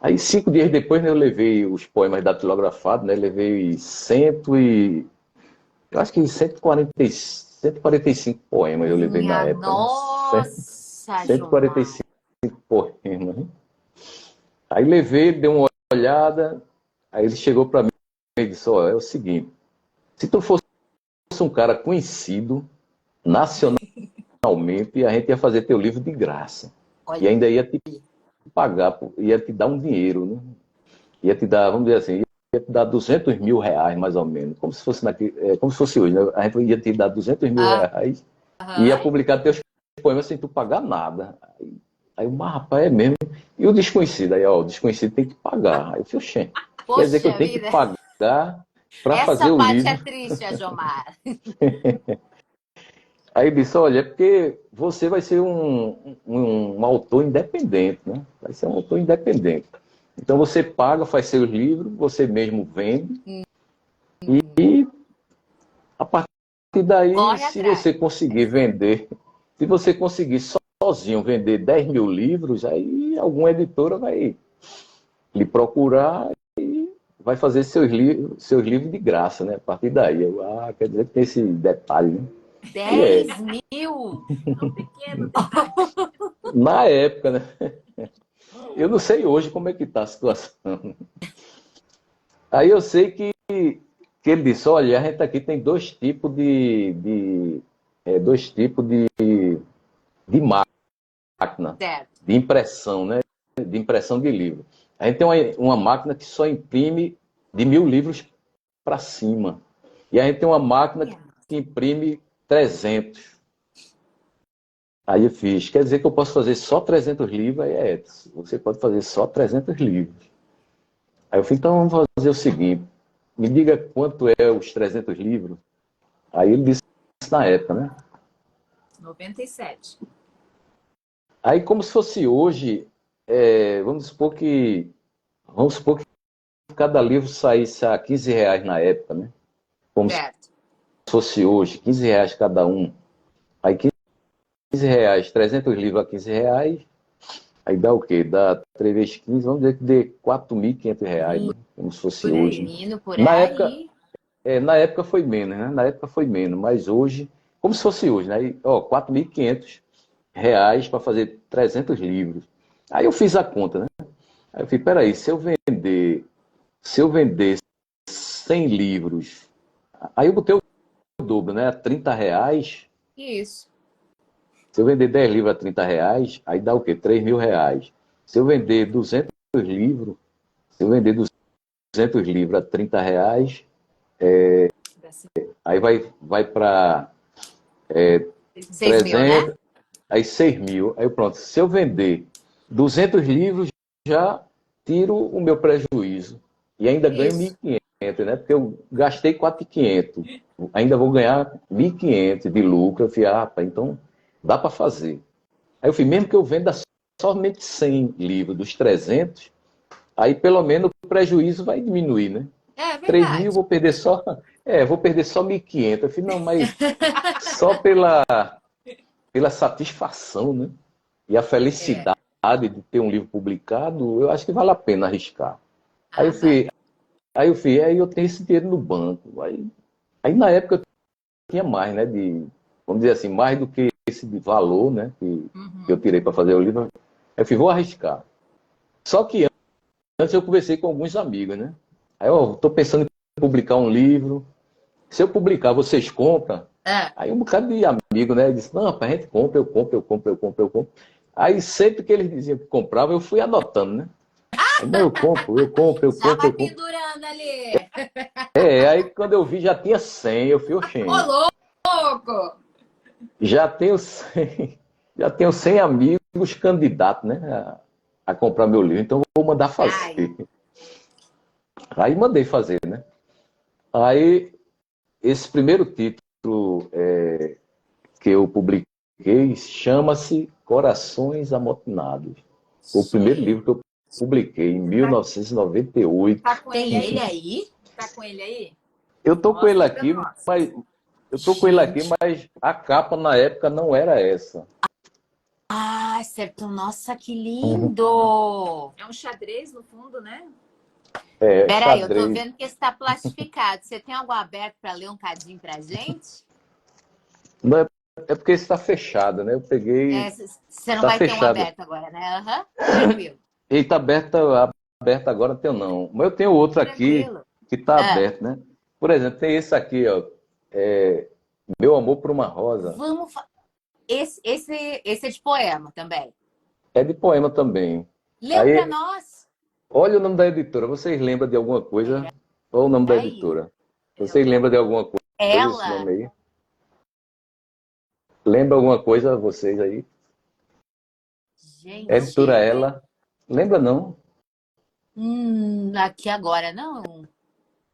Aí 5 dias depois, né, eu levei os poemas datilografados, né, levei eu acho que 145 poemas eu levei na Minha época, né? nossa, Jomar. 145 poemas. Né? Aí levei, dei uma olhada, aí ele chegou para mim e disse, é o seguinte, se tu fosse um cara conhecido nacionalmente, a gente ia fazer teu livro de graça. E Olha, ainda ia te pagar, ia te dar um dinheiro, né? Ia te dar, vamos dizer assim, ia te dar R$ 200 mil, mais ou menos. Como se fosse hoje, né? A gente ia te dar 200 mil aham. reais e ia publicar teus poemas sem tu pagar nada. Aí o rapaz é mesmo. E o desconhecido, aí, ó, o desconhecido tem que pagar. Aí eu falei, oxê, quer dizer que eu Poxa tenho que vida. pagar para Essa fazer o parte é livro. triste, a Jomar. Aí ele disse, olha, é porque você vai ser um autor independente, né? Vai ser um autor independente. Então você paga, faz seus livros, você mesmo vende, e a partir daí, Corre se atrás. você conseguir vender, se você conseguir sozinho vender 10 mil livros, aí alguma editora vai lhe procurar e vai fazer seus livros de graça, né? A partir daí, quer dizer que tem esse detalhe, né? E 10 mil? Tão pequeno detalhe. na época, né? Eu não sei hoje como é que está a situação. Aí eu sei que ele disse, olha, a gente aqui tem dois tipos de máquina Certo. de impressão, né? De impressão de livro. A gente tem uma máquina que só imprime de 1.000 livros para cima. E a gente tem uma máquina que imprime 300. Aí eu fiz, quer dizer que eu posso fazer só 300 livros? Aí você pode fazer só 300 livros. Aí eu falei, então vamos fazer o seguinte, me diga quanto é os 300 livros. Aí ele disse na época, né? 97. Aí como se fosse hoje, vamos supor que cada livro saísse a 15 reais na época, né? Como se Certo. fosse hoje, 15 reais cada um. Aí 15 reais, 300 livros a 15 reais, aí dá o quê? Dá 3 vezes 15, vamos dizer que dê 4.500 reais, né? Como se fosse hoje. Menino, por Na aí. na época foi menos, né? Na época foi menos, mas hoje, como se fosse hoje, né? Aí, ó, 4.500 reais para fazer 300 livros. Aí eu fiz a conta, né? Aí eu falei, peraí, se eu vender 100 livros, aí eu botei o dobro, né? A 30 reais. Isso. Se eu vender 10 livros a 30 reais, aí dá o quê? 3.000 reais. Se eu vender 200 livros, se eu vender 200 livros a 30 reais, aí vai para 6 mil, né? 300, aí 6.000. Aí pronto, se eu vender 200 livros, já tiro o meu prejuízo. E ainda ganho Isso. 1.500, né? Porque eu gastei 4.500. Ainda vou ganhar 1.500 de lucro. Eu falei, rapaz, então dá para fazer. Aí eu falei, mesmo que eu venda somente 100 livros dos 300, aí pelo menos o prejuízo vai diminuir, né? É 3.000 verdade. vou perder só, vou perder só 1.500. Eu falei, não, mas só pela satisfação, né? E a É. felicidade de ter um livro publicado, eu acho que vale a pena arriscar. Aí Ah, eu fui, vale. aí eu tenho esse dinheiro no banco. Aí na época eu tinha mais, né? Vamos dizer assim, mais do que esse de valor, né? Que eu Uhum. tirei para fazer o livro. Aí eu fui, vou arriscar. Só que antes eu conversei com alguns amigos, né? Aí eu estou pensando em publicar um livro. Se eu publicar, vocês compram? É. Aí um bocado de amigo, né? Disse, não, rapaz, a gente compra, eu compro, eu compro, eu compro, eu compro. Aí sempre que eles diziam que comprava, eu fui anotando, né? Aí, não, eu compro, eu compro, eu Já compro, vai eu compro. pendurando ali. Aí quando eu vi já tinha 100, eu fui, Ô, oxente, louco! já tenho 100, já tenho 100 amigos candidatos, né? A comprar meu livro, então vou mandar fazer. Ai, Aí mandei fazer, né? Aí esse primeiro título que eu publiquei chama-se Corações Amotinados. Foi o primeiro gente. livro que eu publiquei em Tá, 1998. tá com ele Tem ele aí? aí? Tá com ele aí? Eu tô com ele Mostra pra aqui, nós. mas Gente. a capa na época não era essa. Ah, certo. Nossa, que Uhum. lindo! É um xadrez no fundo, né? É, Peraí, eu tô xadrez. vendo que está plastificado. Você tem algo aberto para ler um cadinho pra gente? Não é, é porque está fechado, né? Eu peguei, É, você não está vai ter um fechado. aberto agora, né? Aham, tranquilo. Ele está aberto agora, não tenho não. Mas eu tenho outro aqui Tranquilo. que está Ah, aberto, né? Por exemplo, tem esse aqui, ó. É, Meu Amor por uma Rosa. vamos. Esse é de poema também. É de poema também. Lê um pra Aí, nós. olha o nome da editora. Vocês lembram de alguma coisa? Qual o nome da Peraí. editora? Vocês Ela. lembram de alguma coisa esse Ela. nome aí? Lembra alguma coisa vocês aí? Editora Gente. Ela. Lembra não? Aqui agora não.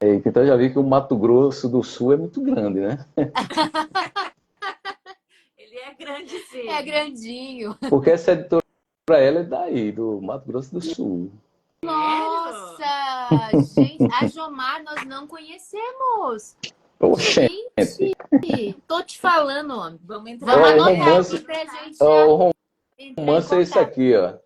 Eita, então já vi que o Mato Grosso do Sul é muito grande, né? Ele é grande, sim. É grandinho. Porque essa editora Ela é daí, do Mato Grosso do Sul. Sério? Nossa, gente, a Jomar nós não conhecemos. Oxente. Gente, tô te falando, homem. Vamos entrar Vamos Ó, o em anotar contato. aqui romance, pra gente já ó, o entrar em romance é esse contato. aqui, ó.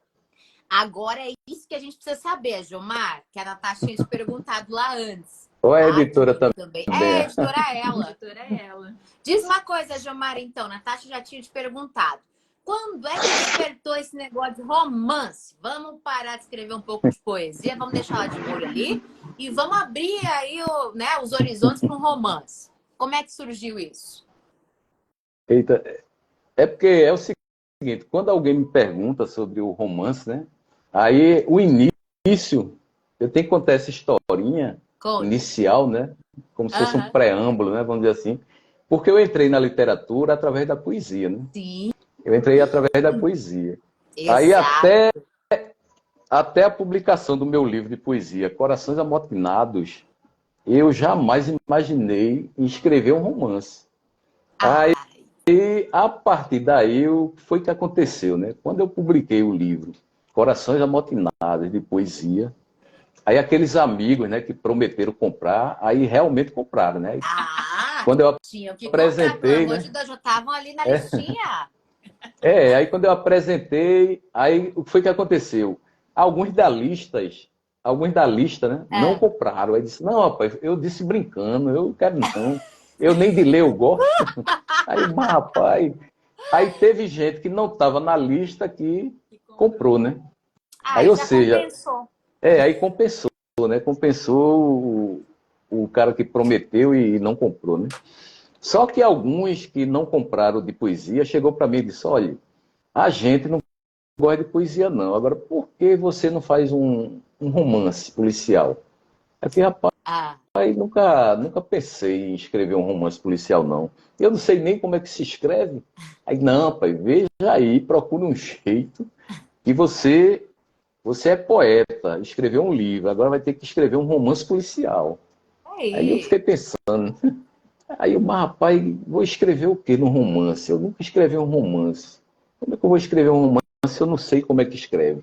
Agora é isso que a gente precisa saber, Jomar, que a Natasha tinha te perguntado lá antes. Ou é a Tá? editora Que também. É, a também? editora A ela. editora é ela. Diz uma coisa, Jomar, então. Natasha já tinha te perguntado. Quando é que despertou esse negócio de romance? Vamos parar de escrever um pouco de poesia, vamos deixar ela de molho ali e vamos abrir aí os horizontes para um romance. Como é que surgiu isso? Eita, é porque é o seguinte, quando alguém me pergunta sobre o romance, né? Aí o início, eu tenho que contar essa historinha Conta. inicial, né? Como se fosse um Aham. preâmbulo, né? Vamos dizer assim. Porque eu entrei na literatura através da poesia, né? Sim, Eu entrei através da poesia. Aí exato. até até a publicação do meu livro de poesia, Corações Amotinados, eu jamais imaginei em escrever um romance. Ai, E a partir daí, o que foi que aconteceu, né? Quando eu publiquei o livro Corações Amotinados de poesia, aí aqueles amigos, né, que prometeram comprar, aí realmente compraram, né? Quando eu tinham que comprar, pelo apresentei, amor de né? Deus, já estavam ali na listinha. Aí quando eu apresentei, aí o que foi que aconteceu? Alguns da listas, alguns da lista, né, não É. compraram. Aí disse, não, rapaz, eu disse brincando, eu não quero não. Eu nem de ler eu gosto. Aí, mas, rapaz, aí teve gente que não estava na lista que comprou, né? Aí, Aí ou já seja, compensou. aí compensou, né? Compensou o cara que prometeu e não comprou, né? Só que alguns que não compraram de poesia chegou para mim e disse, olha, a gente não gosta de poesia não. Agora, por que você não faz um romance policial? É que, rapaz, Ah, nunca pensei em escrever um romance policial, não. Eu não sei nem como é que se escreve. Aí, não, pai, veja aí, procure um jeito que você é poeta, escreveu um livro, agora vai ter que escrever um romance policial. Aí eu Aí, fiquei pensando, aí eu, mas rapaz, vou escrever o quê no romance? Eu nunca escrevi um romance. Como é que eu vou escrever um romance se eu não sei como é que escreve?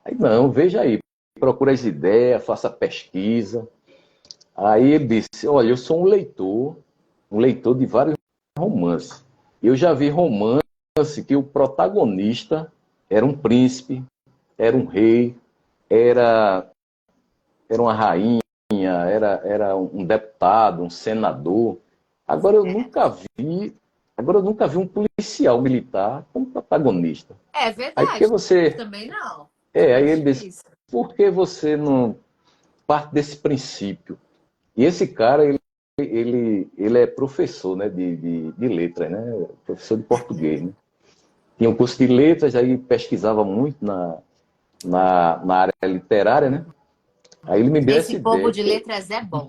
Aí não, veja aí, procura as ideias, faça pesquisa. Aí ele disse, olha, eu sou um leitor de vários romances. Eu já vi romance que o protagonista era um príncipe, era um rei, era, era uma rainha, era um deputado, um senador. Agora eu é. nunca vi, agora eu nunca vi um policial militar como protagonista. É Aí porque verdade. você, Também não. aí Mais ele disse, difícil. por que você não parte desse princípio? E esse cara, ele é professor, né, de letras, né, professor de português, né? Tinha um curso de letras, aí pesquisava muito na área literária, né? Aí ele me deu essa Esse povo ideia. de letras é bom.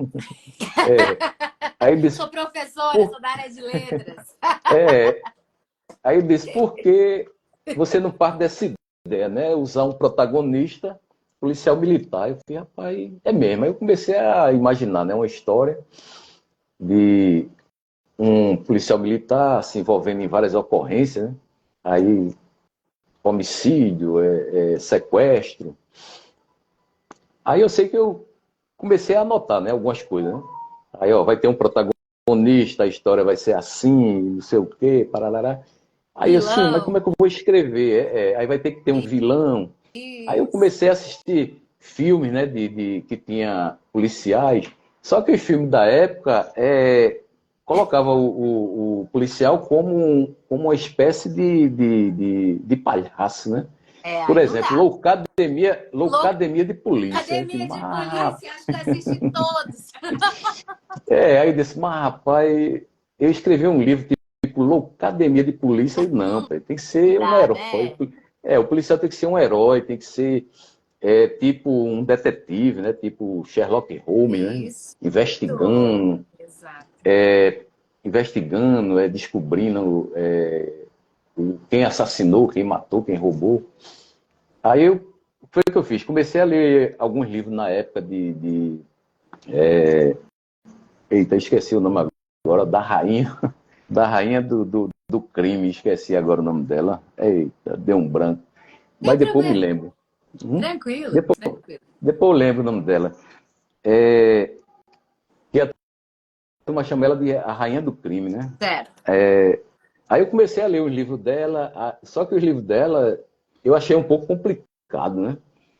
Aí ele disse, Sou professora, por, sou da área de letras. aí ele disse, por que você não parte dessa ideia, né? Usar um protagonista policial militar. Eu falei, rapaz, é mesmo. Aí eu comecei a imaginar, né, uma história de um policial militar se envolvendo em várias ocorrências, né? Aí, homicídio, sequestro. Aí eu sei que eu comecei a anotar, né, algumas coisas, né? Aí, ó, vai ter um protagonista, a história vai ser assim, não sei o quê, parará. Aí eu assim, mas como é Vilão. que eu vou escrever? Aí vai ter que ter um vilão. Aí eu Isso. comecei a assistir filmes, né, que tinha policiais. Só que os filmes da época colocava o policial como uma espécie de palhaço, né? É, Por aí não exemplo, dá. Louco. Loucademia de polícia. Eu disse, Academia de Polícia, acho que assisti todos. aí eu disse, mas rapaz, eu escrevi um livro tipo Loucademia de Polícia e não, pai, tem que Não ser um dá, herói. né? O policial tem que ser um herói, tem que ser tipo um detetive, né? Tipo Sherlock Holmes, né? Isso. Investigando, exato. descobrindo quem assassinou, quem matou, quem roubou. Aí foi o que eu fiz. Comecei a ler alguns livros na época eita, esqueci o nome agora, da rainha do crime, esqueci agora o nome dela. Eita, deu um branco. Tem Mas depois me problema. lembro. Tranquilo, Depois, tranquilo. depois eu lembro o nome dela. É, que a turma chama ela de a rainha do crime, né? Certo. Aí eu comecei a ler os livros dela, só que os livros dela eu achei um pouco complicado, né?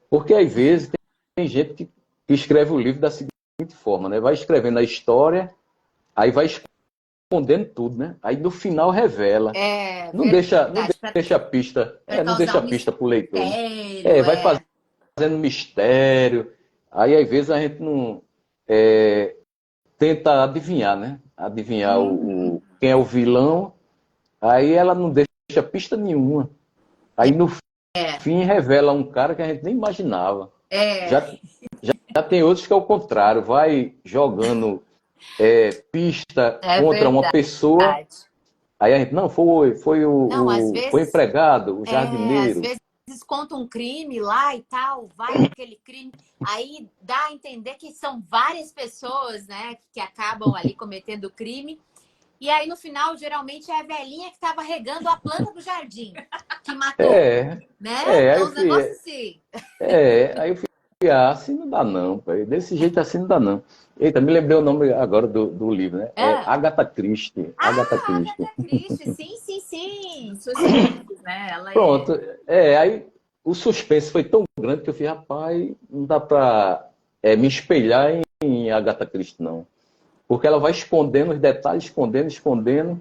Porque às vezes tem gente que escreve o livro da seguinte forma, né? Vai escrevendo a história, aí vai escondendo tudo, né? Aí no final revela. É Não deixa, verdade. pista, Para não causar deixa um pista pro leitor, né? mistério, Vai é. fazendo mistério. Aí às vezes a gente não tenta adivinhar, né? Adivinhar Uhum. quem é o vilão. Aí ela não deixa pista nenhuma. Aí no É, fim revela um cara que a gente nem imaginava. é, Já, já tem outros que é o contrário, vai jogando pista é contra uma verdade. pessoa. Aí a gente, não, foi Não, o empregado, o às jardineiro. vezes vezes conta um crime lá e tal, vai naquele crime, aí dá a entender que são várias pessoas, né, que acabam ali cometendo crime. E aí, no final, geralmente é a velhinha que estava regando a planta do jardim que matou, É, né? aí É eu uns negócios fui, assim. aí eu fui, assim não dá não, pai. Desse jeito assim não dá não. Eita, me lembrei o nome agora do livro, né? É É. Agatha Christie. Agatha Ah, Christie. Agatha Christie, sim, sim, sim. Suspense, né? Ela é. Pronto, aí o suspense foi tão grande que eu fiz, rapaz, não dá pra me espelhar em Agatha Christie, não. Porque ela vai escondendo os detalhes, escondendo, escondendo,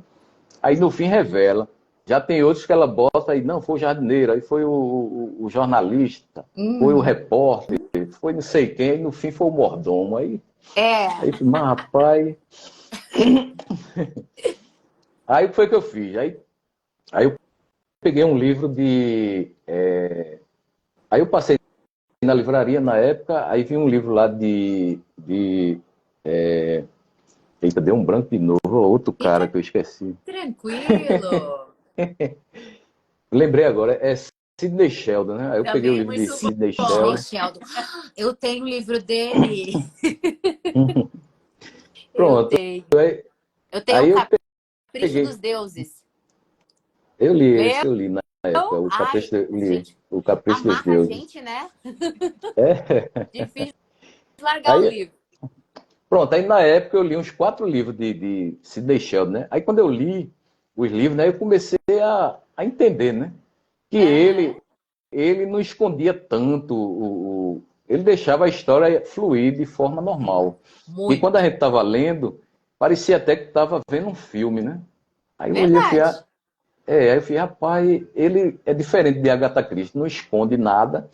aí no fim revela. Já tem outros que ela bota aí, não, foi o jardineiro, aí foi o jornalista, foi o Uhum. repórter, foi não sei quem, aí no fim foi o mordomo. Aí É. eu falei, mas rapaz. Aí foi o que eu fiz. Aí eu peguei um livro de. Aí eu passei na livraria na época, aí vi um livro lá Eita, deu um branco de novo, outro cara Fica que eu esqueci. tranquilo. Lembrei agora, é Sidney Sheldon, né? Aí eu peguei o Também é livro de muito Sidney Sidney bom. Sheldon. Sheldon. Eu tenho o livro dele. Eu Pronto. tenho. Aí, Eu tenho o aí eu Capricho peguei. dos Deuses. Eu li Leu? esse, eu li na época, Ai, eu li, gente, o Capricho dos amarra a Deuses. gente, né? É. Difícil largar o Aí, livro. pronto, aí na época eu li uns 4 livros de Sidney Sheldon, né? Aí quando eu li os livros, né, eu comecei a entender, né? Que Aham. ele não escondia tanto, ele deixava a história fluir de forma Sim, normal. E quando a muito. gente estava lendo, parecia até que estava vendo um filme, né? Aí eu olhei e falei, Verdade. aí eu falei, rapaz, ele é diferente de Agatha Christie, não esconde nada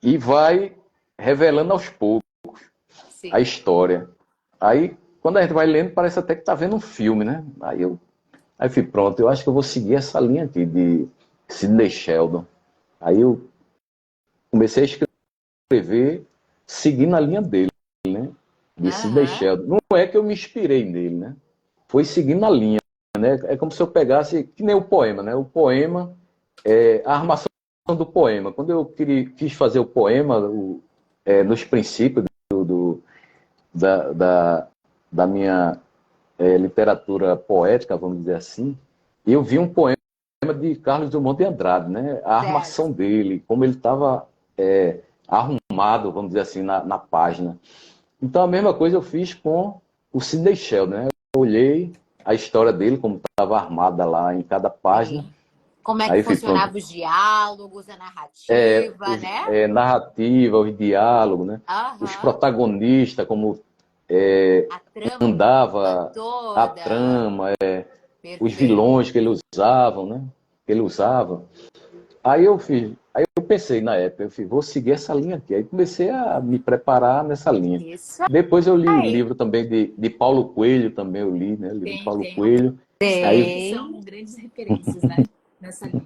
e vai revelando aos poucos a Sim. história. Aí, quando a gente vai lendo, parece até que está vendo um filme, né? Aí eu fui pronto, eu acho que eu vou seguir essa linha aqui de Sidney Sheldon. Aí eu comecei a escrever seguindo a linha dele, né? De Sidney Aham. Sheldon. Não é que eu me inspirei nele, né? Foi seguindo a linha, né? É como se eu pegasse, que nem o poema, né? O poema, a armação do poema. Quando eu quis fazer o poema, nos princípios da, da, da minha literatura poética, vamos dizer assim, eu vi um poema de Carlos Drummond de Andrade, né? A Certo. armação dele, como ele estava arrumado, vamos dizer assim, na página. Então a mesma coisa eu fiz com o Sidney Sheldon, né? Eu olhei a história dele, como estava armada lá em cada página, Sim. Como é que aí eu fui pronto. funcionavam os diálogos, a narrativa, né? Narrativa, os diálogos, né? Os Aham. protagonistas, como A trama andava a toda. trama, os Perfeito. vilões que ele usavam, né? Que ele usava. Aí eu pensei na época, eu fiz, vou seguir essa linha aqui. Aí comecei a me preparar nessa linha. Isso Depois eu li aí. livro também de Paulo Coelho, também eu li, né? Livro de Paulo Tem Coelho. autores também que Aí, são Tem. grandes referências, né? Nessa linha.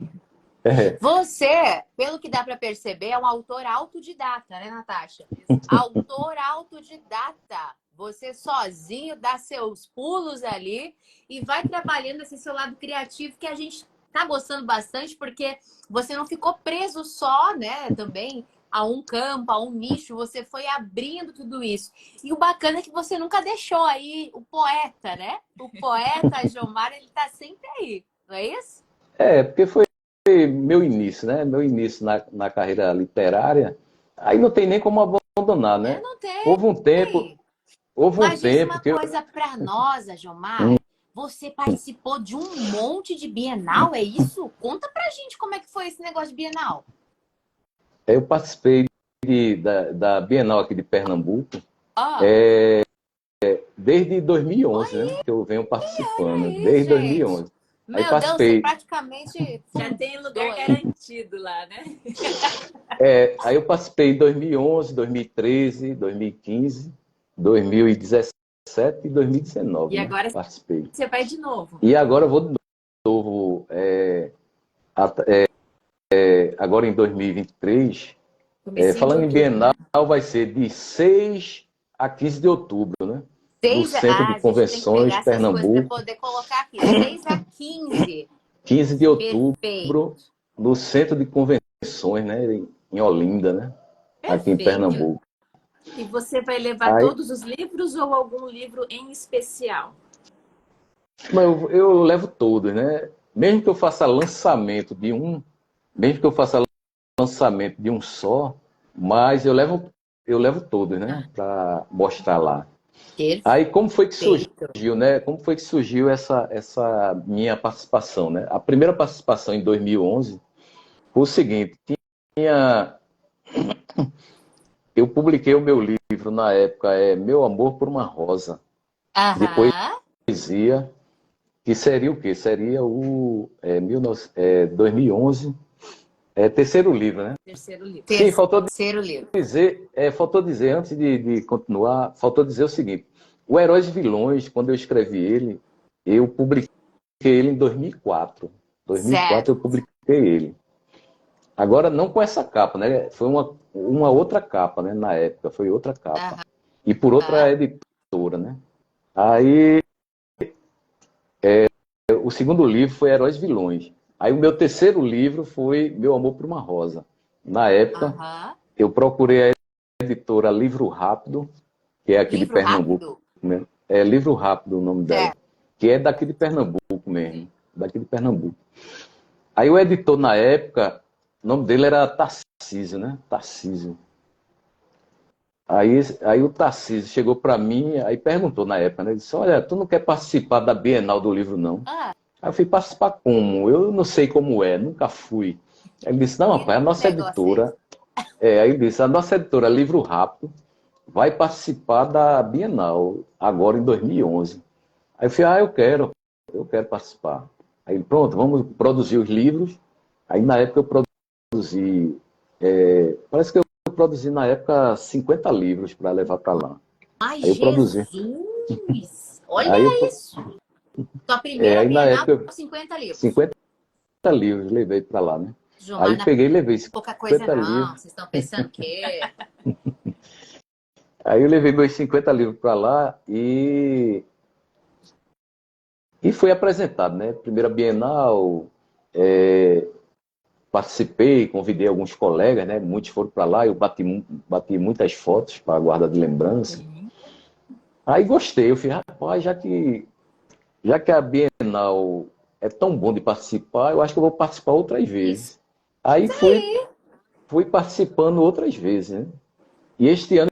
é, Você, pelo que dá para perceber, é um autor autodidata, né, Natasha? Autor autodidata. Você sozinho dá seus pulos ali e vai trabalhando esse seu lado criativo que a gente tá gostando bastante, porque você não ficou preso só, né, também a um campo, a um nicho, você foi abrindo tudo isso. E o bacana é que você nunca deixou aí o poeta, né? O poeta Jomar, ele tá sempre aí, não é isso? porque foi meu início, né? Meu início na carreira literária. Aí não tem nem como abandonar, É, né? não tem. Houve um tempo, houve um Mas diz tempo uma que eu, coisa para nós, Jomar. Você participou de um monte de Bienal, é isso? Conta pra gente como é que foi esse negócio de Bienal. eu participei da Bienal aqui de Pernambuco Ó, desde 2011, né? oi, Que eu venho olha participando, aí, desde gente. 2011. Aí Meu Deus, você participei. praticamente Já tem fundou lugar aí. garantido lá, né? Aí eu participei em 2011, 2013, 2015, 2017 e 2019, E né? agora Participei. você vai de novo. E agora eu vou de novo, agora em 2023, Comecinho de falando em outubro, Bienal, né? vai ser de 6 a 15 de outubro, né? No Centro de A gente tem que Convenções, pegar essas coisas para Pernambuco. poder colocar aqui. 6 a 15. 15 de Perfeito. outubro, no Centro de Convenções convenções, né, em Olinda, né, aqui em Perfeito. Pernambuco. E você vai levar Aí, todos os livros ou algum livro em especial? mas eu levo todos, né? Mesmo que eu faça lançamento de um, mesmo que eu faça lançamento de um só, mas eu levo todos, né, Ah, para mostrar lá. Aí perfeito. como foi que surgiu, né? Como foi que surgiu essa minha participação, né? A primeira participação em 2011 foi o seguinte, tinha eu publiquei o meu livro na época, Meu Amor por uma Rosa, de Aham. poesia, que seria o quê? Seria o 2011, terceiro livro, né? Terceiro livro. Sim, Terceiro livro. faltou dizer, antes de continuar, faltou dizer o seguinte, o Heróis e Vilões, quando eu escrevi ele, eu publiquei ele em 2004. 2004 Certo. eu publiquei ele. Agora, não com essa capa, né? Foi uma outra capa, né? Na época, foi outra capa. Aham. E por outra editora, né? Aí, o segundo livro foi Heróis e Vilões. Aí, o meu terceiro livro foi Meu Amor por uma Rosa. Na época, Aham. eu procurei a editora Livro Rápido, que é aqui de Livro Pernambuco, rápido? né? É Livro Rápido o nome dela, Certo. que é daqui de Pernambuco mesmo, daqui de Pernambuco. Aí o editor na época, o nome dele era Tarcísio, né? Tarcísio. Aí o Tarcísio chegou para mim, aí perguntou na época, né? Ele disse, olha, tu não quer participar da Bienal do livro, não? Ah, Aí eu fui participar como? Eu não sei como é, nunca fui. Aí ele disse, não, que rapaz, a nossa negócio é esse? editora, aí ele disse, a nossa editora Livro Rápido vai participar da Bienal, agora em 2011. Aí eu falei, eu quero participar. Aí pronto, vamos produzir os livros. Aí na época eu produzi, parece que eu produzi na época 50 livros para levar para lá. Ai, Aí eu produzi. Jesus! Olha Aí, isso! Tua primeira aí na Bienal, época, 50 livros. 50 livros levei para lá, né? Gilmar, Aí não é peguei e levei pouca coisa 50 não. livros. Vocês estão pensando que... Aí eu levei meus 50 livros para lá e fui apresentado, né? Primeira Bienal, participei, convidei alguns colegas, né? Muitos foram para lá, eu bati muitas fotos para guardar de lembrança. Uhum. Aí gostei, eu falei, rapaz, já que a Bienal é tão bom de participar, eu acho que eu vou participar outras Isso vezes. Aí aí. fui participando outras vezes, né? E este ano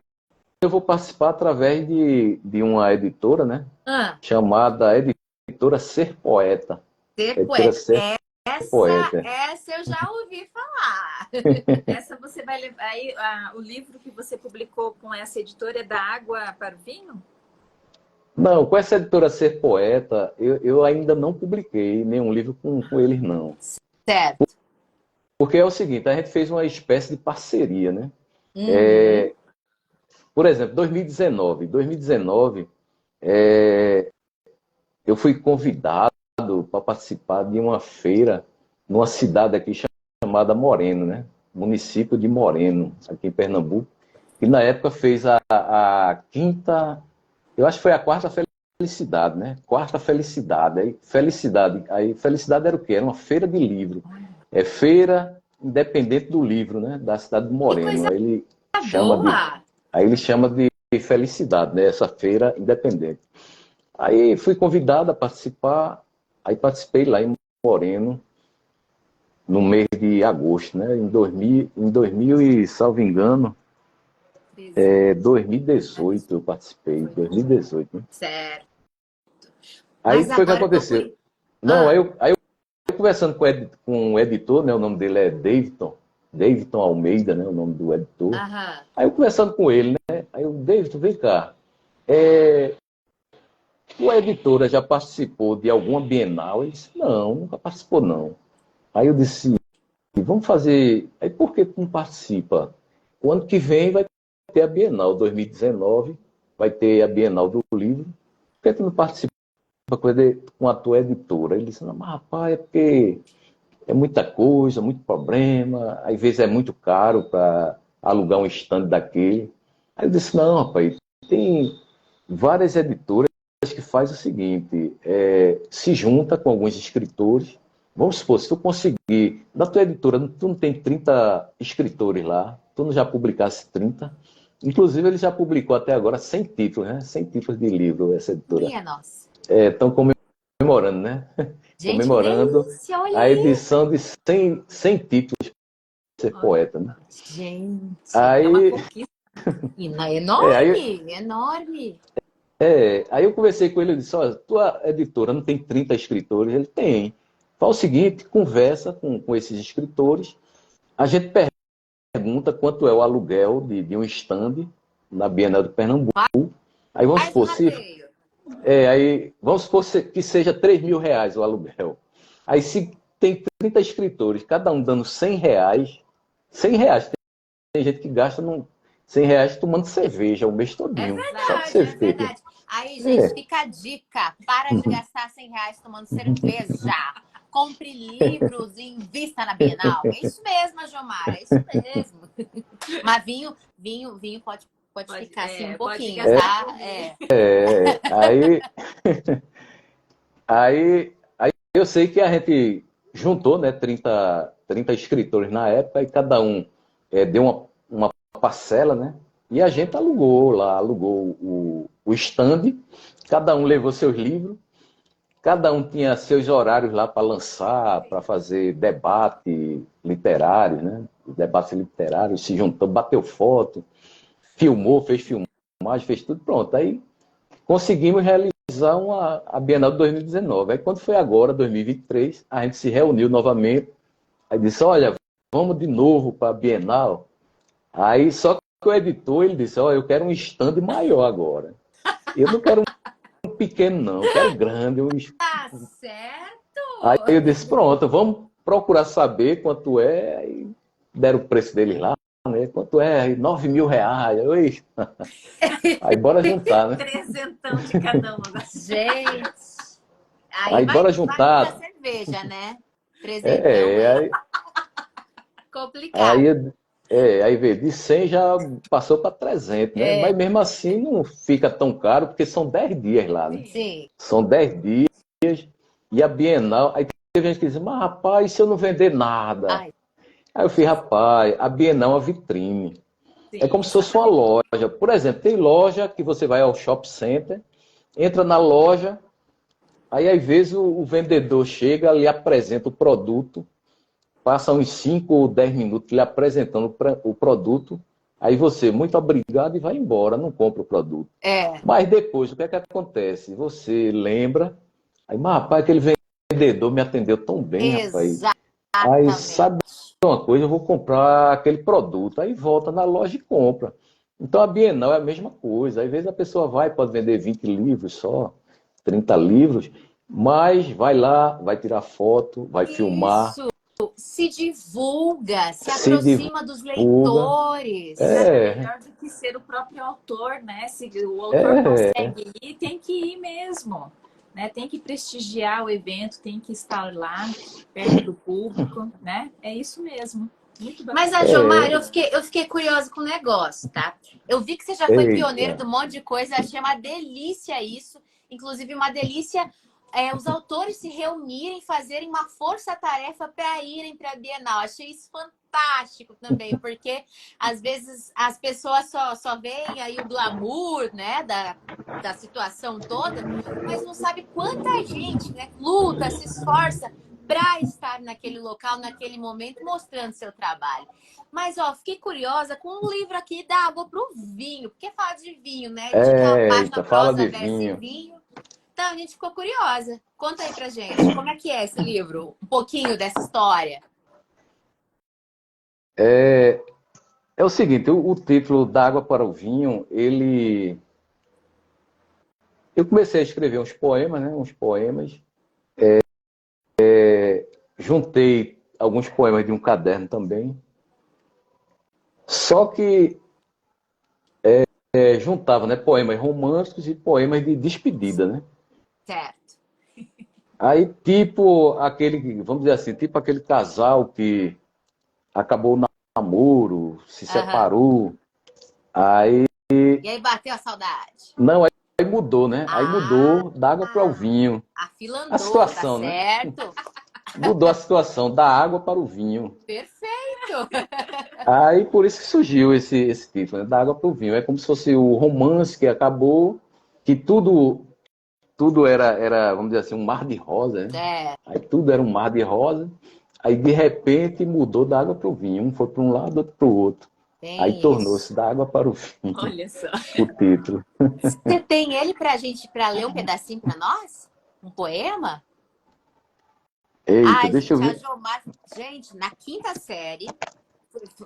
eu vou participar através de uma editora, né? Ah, Chamada Editora Ser Poeta. ser Editora poeta. Ser Poeta. Essa eu já ouvi falar. Essa você vai levar. Aí, o livro que você publicou com essa editora é Da Água para o Vinho? Não, com essa editora Ser Poeta, eu ainda não publiquei nenhum livro com eles, não. Certo. Porque é o seguinte, a gente fez uma espécie de parceria, né? Uhum. Por exemplo, 2019, eu fui convidado para participar de uma feira numa cidade aqui chamada Moreno, né? Município de Moreno, aqui em Pernambuco, que na época fez a quinta, eu acho que foi a quarta felicidade, né? Quarta felicidade. Aí felicidade era o quê? Era uma feira de livro. É feira independente do livro, né? Da cidade de Que Moreno. coisa Chama de, boa. aí ele chama de felicidade, né? Essa feira independente. Aí fui convidado a participar, aí participei lá em Moreno, no mês de agosto, né? Em 2000 e, salvo engano, 2018 eu participei, 2018, né? Certo. Aí Mas foi o que agora eu tô aconteceu. curiosa. Não, aí eu conversando com o editor, né? O nome dele é Davidson Almeida, né? O nome do editor. Aham. Aí eu conversando com ele, né? Aí eu, Davidson, vem cá. Tua editora já participou de alguma Bienal? Ele disse, não, nunca participou, não. Aí eu disse, vamos fazer. Aí por que tu não participa? O ano que vem vai ter a Bienal 2019, vai ter a Bienal do livro. Por que tu não participa com a tua editora? Ele disse, não, mas rapaz, é porque é muita coisa, muito problema, às vezes é muito caro para alugar um stand daquele. Aí eu disse, não, rapaz, tem várias editoras que faz o seguinte, se junta com alguns escritores Vamos supor, se tu conseguir, da tua editora, tu não tem 30 escritores lá, tu não já publicasse 30? Inclusive, ele já publicou até agora 100 títulos, né? 100 títulos de livro, essa editora. Minha nossa. Estão comemorando, né? Gente, que Comemorando delícia, olha a aí. edição de 100 títulos de ser poeta, né? Gente, É uma Aí, conquista. aí, enorme. aí eu conversei com ele e disse, olha, tua editora não tem 30 escritores? Ele tem. Faz o seguinte, conversa com esses escritores, a gente pergunta quanto é o aluguel de um stand na Bienal de Pernambuco. Aí vamos Faz o supor, rateio. vamos supor que seja R$ 3.000 o aluguel. Aí se tem 30 escritores, cada um dando R$ 100, R$ 100, tem gente que gasta R$ 100 tomando cerveja o mês É todinho. Só pra verdade, você é ver. verdade. Aí, gente, É. fica a dica. Para de gastar R$ 100 tomando cerveja. Compre livros e invista na Bienal. É isso mesmo, Jomar. É isso mesmo. Mas vinho pode ficar assim um pode pouquinho, gastar tá? por Aí, aí eu sei que a gente juntou, né, 30 escritores na época e cada um deu uma parcela, né? E a gente alugou o stand, cada um levou seus livros, cada um tinha seus horários lá para lançar, para fazer debate literário, né? Debate literário, se juntou, bateu foto, filmou, fez filmagem, fez tudo pronto. Aí conseguimos realizar a Bienal de 2019. Aí quando foi agora, 2023, a gente se reuniu novamente, aí disse, olha, vamos de novo para a Bienal. Aí só que o editor, ele disse, olha, eu quero um stand maior agora. Eu não quero um pequeno não, eu quero grande. Tá certo. Aí eu disse, pronto, vamos procurar saber quanto é. Aí deram o preço deles lá, né? Quanto é? R$ 9.000. Oi. Aí bora juntar, né? trezentão de cada um. Gente, Aí vai bora muita juntar. cerveja, né? Presentão, Aí, complicado. aí vê, de 100 já passou para 300, né? É, Mas mesmo assim não fica tão caro, porque são 10 dias lá, né? sim. São 10 dias e a Bienal. Aí teve gente que diz, mas rapaz, e se eu não vender nada? Ai, Aí eu falei, rapaz, a Bienal é uma vitrine. É como Sim, se fosse uma loja. Por exemplo, tem loja que você vai ao shopping center, entra na loja, aí às vezes o vendedor chega, lhe apresenta o produto, passa uns 5 ou 10 minutos lhe apresentando o produto, aí você, muito obrigado, e vai embora, não compra o produto. é, Mas depois, o que é que acontece? Você lembra, aí, mas rapaz, aquele vendedor me atendeu tão bem, rapaz. Aí sabe exatamente. uma coisa, eu vou comprar aquele produto. Aí volta na loja e compra. Então a Bienal é a mesma coisa. Às vezes a pessoa pode vender 20 livros só, 30 livros, mas vai lá, vai tirar foto, vai filmar, Isso, se divulga, se se aproxima dos divulga. leitores. nada É, melhor do que ser o próprio autor, né? Se o autor é, consegue ir, tem que ir mesmo, né? Tem que prestigiar o evento, tem que estar lá, perto do público, né? É isso mesmo. Muito Mas, bacana. a Jomar, eu fiquei curiosa com o negócio, tá? Eu vi que você já foi pioneiro de eita. um monte de coisa, achei uma delícia isso. Inclusive, uma delícia os autores se reunirem, fazerem uma força-tarefa para irem para a Bienal. Achei isso fantástico também, porque às vezes as pessoas só veem aí o glamour, né, da situação toda, mas não sabe quanta gente, né, luta, se esforça para estar naquele local, naquele momento, mostrando seu trabalho. Mas, ó, fiquei curiosa com um livro aqui da água para o vinho, porque fala de vinho, né? Dica, página, Eita, fala prosa, de verso e vinho. vinho. Então, a gente ficou curiosa. Conta aí pra gente, como é que é esse livro? Um pouquinho dessa história. É o seguinte, o título Da Água para o Vinho, eu comecei a escrever uns poemas, né? Uns poemas. Juntei alguns poemas de um caderno também. Só que juntava, né, poemas românticos e poemas de despedida, né? Certo. Aí, tipo aquele, vamos dizer assim, tipo aquele casal que acabou o namoro, se Aham. separou. Aí, E aí bateu a saudade. não, aí mudou, né? Aí Ah, mudou da água para o vinho. a fila A andou, tá situação, né? certo? Mudou a situação da água para o vinho. Perfeito! Aí por isso que surgiu esse título, né? Da água para o vinho. É como se fosse o romance que acabou, que tudo era, vamos dizer assim, um mar de rosa, né? É, Aí tudo era um mar de rosa. Aí de repente mudou da água para o vinho. Um foi para um lado, outro para o outro. Aí tem isso. tornou-se da água para o vinho Olha só. o título. Você tem ele pra gente, pra ler um pedacinho pra nós? Um poema? Eita, Ai, deixa eu gente, a ver. Jomar, gente, na quinta série,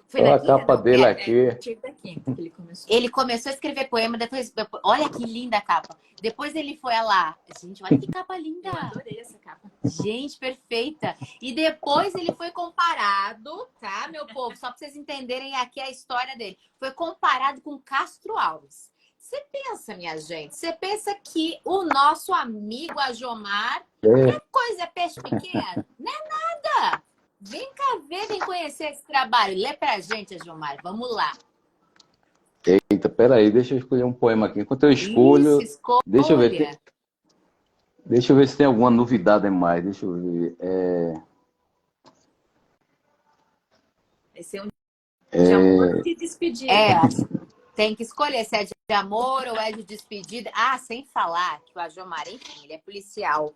foi Olha na a quinta, capa não? dele É, a aqui. partir da quinta que ele começou. Ele começou a escrever poema, depois, olha que linda a capa. Depois ele foi lá, gente, olha que capa linda. Eu adorei essa capa. Gente, perfeita. E depois ele foi comparado, tá, meu povo? Só para vocês entenderem aqui a história dele. Foi comparado com Castro Alves. Você pensa, minha gente, você pensa que o nosso amigo Ajomar É, é coisa, é peixe pequeno? Não é nada. Vem cá ver, vem conhecer esse trabalho. Lê pra gente, Ajomar. Vamos lá. eita, peraí, deixa eu escolher um poema aqui. Enquanto eu Isso, escolho, deixa eu ver, escolha. deixa eu ver se tem alguma novidade a mais. Deixa eu ver. Esse é um de amor ou de despedida. É, tem que escolher se é de amor ou é de despedida. Ah, sem falar que o Ajomar, enfim, ele é policial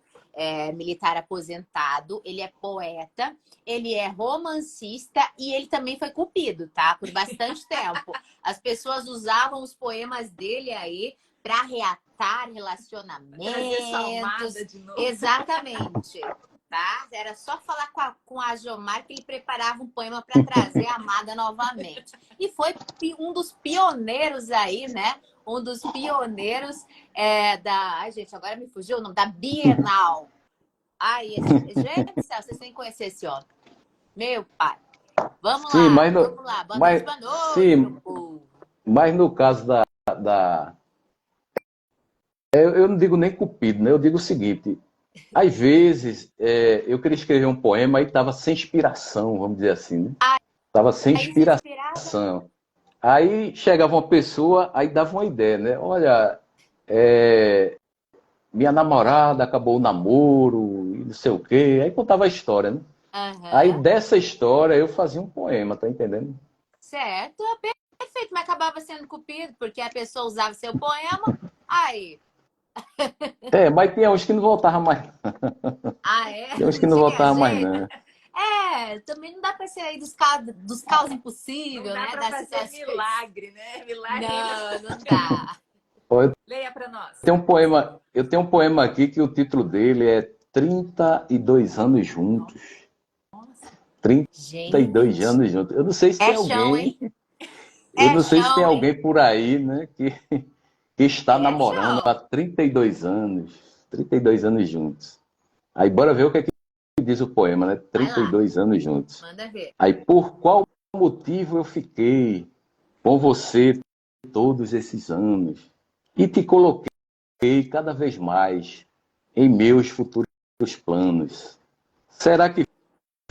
militar aposentado, ele é poeta, ele é romancista e ele também foi cupido, tá? Por bastante tempo. As pessoas usavam os poemas dele aí para reatar Trazer relacionamentos. sua amada de novo. Exatamente. Tá? Era só falar com a Jomar que ele preparava um poema para trazer a amada novamente. E foi um dos pioneiros aí, né? Um dos pioneiros da... Ai, gente, agora me fugiu o nome. Da Bienal. Ai, gente do céu, vocês têm que conhecer esse homem. Meu pai. Vamos Sim, lá, vamos lá. Boa noite, boa noite, sim, meu povo. mas no caso da eu não digo nem cupido, né? Eu digo o seguinte: às vezes eu queria escrever um poema e estava sem inspiração, vamos dizer assim, né? Estava sem Aí você inspirava. inspiração. Aí chegava uma pessoa, aí dava uma ideia, né? Olha, é, minha namorada acabou o namoro, e não sei o quê. Aí contava a história, né? Aí Aham. dessa história eu fazia um poema, tá entendendo? Certo, perfeito, mas acabava sendo cupido, porque a pessoa usava seu poema. Aí, Mas tinha uns que não voltavam mais. Tinha uns que Não não tinha voltavam mais, jeito. não. Também não dá para ser aí dos casos Não impossíveis, dá né? para Das fazer situações. milagre, né? Milagre. Não dá. Eu Leia para nós. tenho um poema aqui que o título dele é 32 anos juntos. Nossa. 32 Gente, anos juntos. Eu não sei se tem é chão, alguém, hein? eu É não sei se tem chão, hein? alguém por aí, né, que está É namorando há chão. 32 anos. 32 anos juntos. Aí bora ver o que é que diz o poema, né? Vai lá, 32 anos juntos. manda ver. Aí por qual motivo eu fiquei com você todos esses anos e te coloquei cada vez mais em meus futuros planos? Será que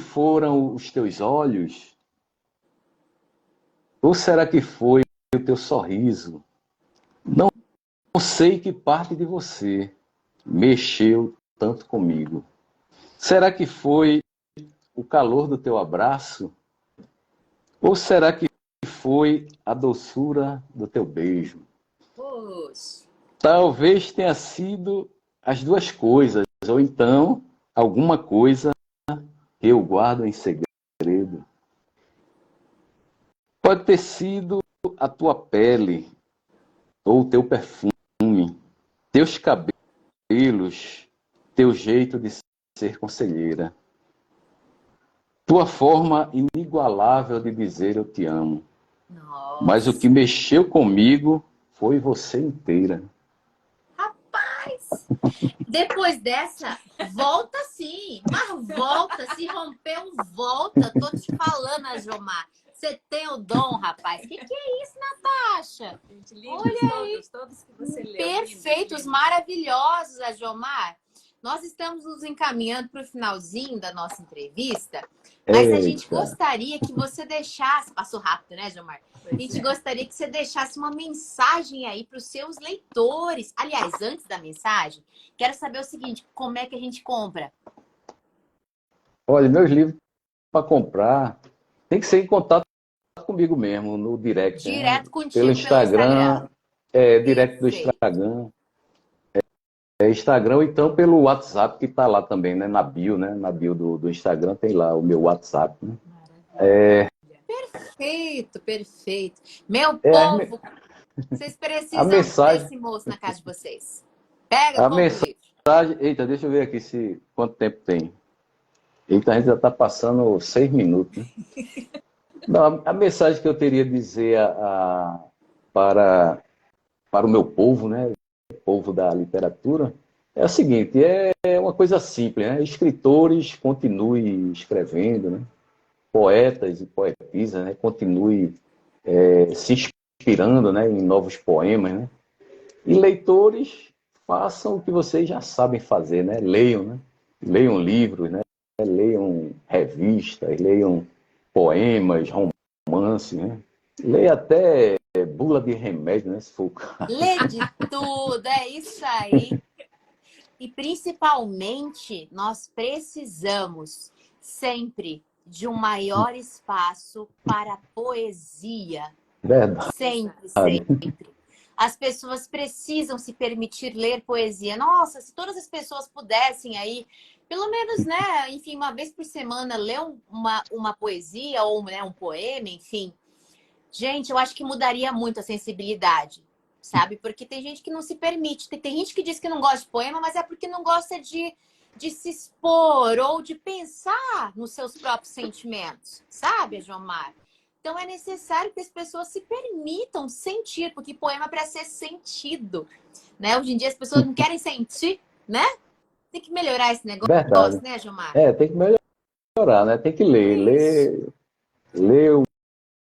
foram os teus olhos? Ou será que foi o teu sorriso? Não sei que parte de você mexeu tanto comigo. Será que foi o calor do teu abraço? Ou será que foi a doçura do teu beijo? Poxa. Talvez tenha sido as duas coisas, ou então alguma coisa que eu guardo em segredo. Pode ter sido a tua pele, ou o teu perfume, teus cabelos, teu jeito de ser conselheira, tua forma inigualável de dizer eu te amo. Mas o que Nossa. mexeu comigo foi você inteira. Rapaz, depois dessa, volta sim, mas volta, se rompeu, volta. Tô te falando, Ajomar. Você tem o dom, rapaz. Que é isso, Natasha? Gente, lindos Olha aí. todos que você leu. Perfeitos, lindos. maravilhosos, Ajomar. Nós estamos nos encaminhando para o finalzinho da nossa entrevista, mas a gente Eita. gostaria que você deixasse... Passou rápido, né, Ajomar? A gente gostaria que você deixasse uma mensagem aí para os seus leitores. Aliás, antes da mensagem, quero saber o seguinte, como é que a gente compra? Olha, meus livros para comprar tem que ser em contato comigo mesmo, no direct, né? Direto Pelo contigo pelo Instagram. Instagram, direct do Perfeito. Instagram. Instagram ou então pelo WhatsApp que está lá também, né? Na bio, né? Na bio do Instagram tem lá o meu WhatsApp, né? Maravilha. Perfeito, perfeito. Meu É, povo, vocês a precisam mensagem, desse moço na casa de vocês. Pega, a compra o mensagem. livro. Eita, deixa eu ver aqui se quanto tempo tem. Eita, a gente já está passando 6 minutos, né? Não, a mensagem que eu teria a dizer para, para o meu povo, né? O povo da literatura, é o seguinte, é uma coisa simples, né? Escritores, continuem escrevendo, né? Poetas e poetisas, né? Continue se inspirando, né? Em novos poemas, né? E leitores, façam o que vocês já sabem fazer, né? Leiam, né? Leiam livros, né? Leiam revistas, leiam poemas, romances, né? Leia até bula de remédio, né? Se for o caso. Lê de tudo, é isso aí. E principalmente, nós precisamos sempre de um maior espaço para a poesia. Verdade. Sempre, sempre. As pessoas precisam se permitir ler poesia. Nossa, se todas as pessoas pudessem aí, pelo menos, né, enfim, uma vez por semana, ler uma poesia ou, né, um poema, enfim. Gente, eu acho que mudaria muito a sensibilidade, sabe? Porque tem gente que não se permite. Tem gente que diz que não gosta de poema, mas é porque não gosta de se expor ou de pensar nos seus próprios sentimentos, sabe, Jomar? Então é necessário que as pessoas se permitam sentir, porque poema é para ser sentido, né? Hoje em dia as pessoas não querem sentir, né? Tem que melhorar esse negócio, Verdade. né, Jomar? Tem que melhorar, né? Tem que ler. Isso. Ler o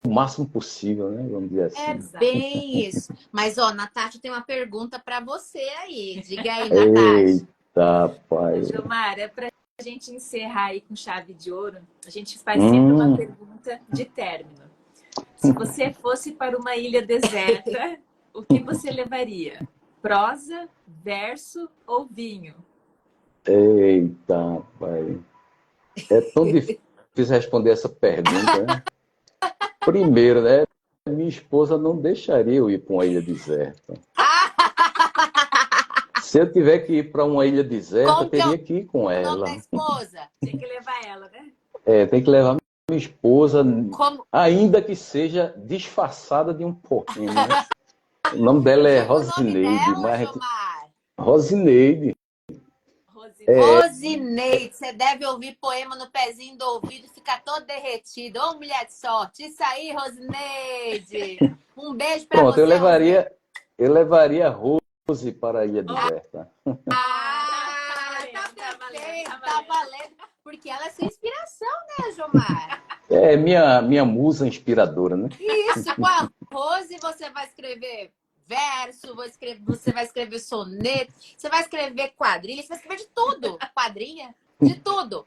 máximo possível, né? Vamos dizer É assim. bem isso. Mas, ó, Natasha tem uma pergunta para você aí. Diga aí, Natasha. Eita, pai. Ô, Gilmar, é para a gente encerrar aí com chave de ouro, a gente faz sempre uma Hum, pergunta de término. Se você fosse para uma ilha deserta, o que você levaria? Prosa, verso ou vinho? eita, pai. É tão difícil responder essa pergunta, né? Primeiro, né? Minha esposa não deixaria eu ir para uma ilha deserta. Se eu tiver que ir para uma ilha deserta, Como que é teria que ir com o nome da ela. esposa? Tinha que levar ela, né? Tem que levar minha esposa, Como, ainda que seja disfarçada de um poema, né? O nome dela é diga o nome Rosineide, dela, mas Jomar. Rosineide. Rosineide. Rosineide, você deve ouvir poema no pezinho do ouvido e ficar todo derretido. Ô, mulher de sorte. Isso aí, Rosineide. Um beijo para Pronto, você, Rosineide. eu levaria Rose para a ilha deserta. Ah, tá Tá valendo, perfeito, tá tá valendo. valendo. Porque ela é sua inspiração, né, Jomar? É minha musa inspiradora, né? Isso, com a Rose você vai escrever verso, você vai escrever soneto, você vai escrever quadrilha, você vai escrever de tudo. Quadrinha, de tudo.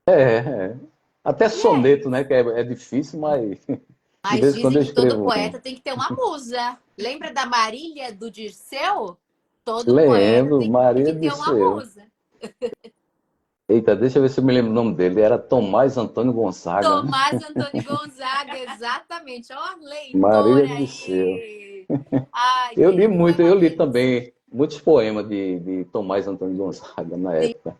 É, é. Até E é soneto, isso. né? Que é difícil, mas de Mas vez em quando dizem eu que todo escrevo um. poeta tem que ter uma musa. Lembra da Marília do Dirceu? Todo poeta Lembro, tem Maria que ter uma Disseu. musa. Eita, deixa eu ver se eu me lembro o nome dele. Era Tomás Antônio Gonzaga, né? Tomás Antônio Gonzaga, exatamente. Ó, Marília leitora Disseu. aí. Ai, Eu li querido, foi muito, uma eu li delícia. também muitos poemas de Tomás Antônio Gonzaga na época.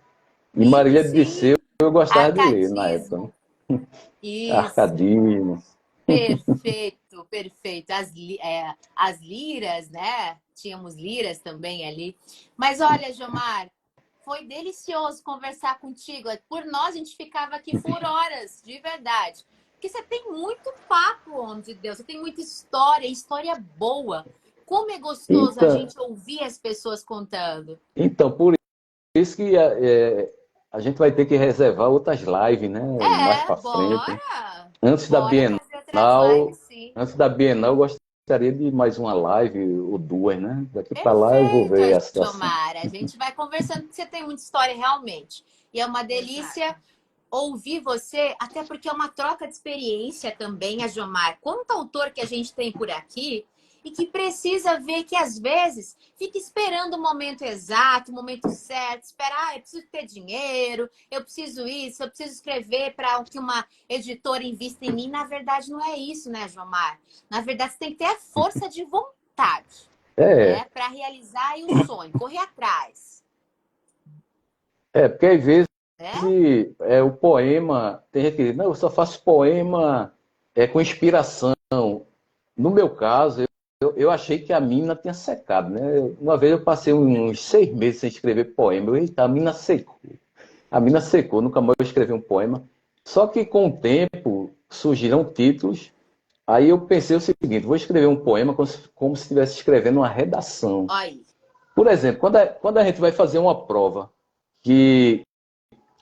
E Sim, Marília Disseu sim. eu gostava de ler na época, né? Arcadismo. Isso. Arcadismo. Perfeito, perfeito. As liras, né? Tínhamos liras também ali. Mas olha, Jomar, foi delicioso conversar contigo. Por nós, a gente ficava aqui por horas, de verdade. Porque você tem muito papo, homem de Deus. Você tem muita história, história boa. Como é gostoso a Então, gente ouvir as pessoas contando. então, por isso que a gente vai ter que reservar outras lives, né? Mais É, para frente. bora! Antes da Bora fazer outras lives, Bienal, sim. antes da Bienal, eu gostaria de mais uma live ou duas, né? Daqui para lá eu vou Perfeito, ver a situação. Jomara. A gente vai conversando, porque você tem muita história realmente. E é uma delícia Exato. ouvir você, até porque é uma troca de experiência também, a Jomar. Quanto autor que a gente tem por aqui, e que precisa ver que às vezes fica esperando o momento exato, o momento certo, esperar, eu preciso ter dinheiro, eu preciso isso, eu preciso escrever para que uma editora invista em mim. Na verdade, não é isso, né, Jomar? Na verdade, você tem que ter a força de vontade, É, né, para realizar aí o sonho, correr atrás, porque às vezes né? o poema, tem gente que diz, não, eu só faço poema com inspiração. No meu caso, eu achei que a mina tinha secado, né? Uma vez eu passei uns 6 meses sem escrever poema. Eu, eita, a mina secou. A mina secou, nunca mais eu escrevi um poema. Só que com o tempo surgiram títulos. Aí eu pensei o seguinte, vou escrever um poema como se estivesse escrevendo uma redação. Olha aí. Por exemplo, quando a gente vai fazer uma prova que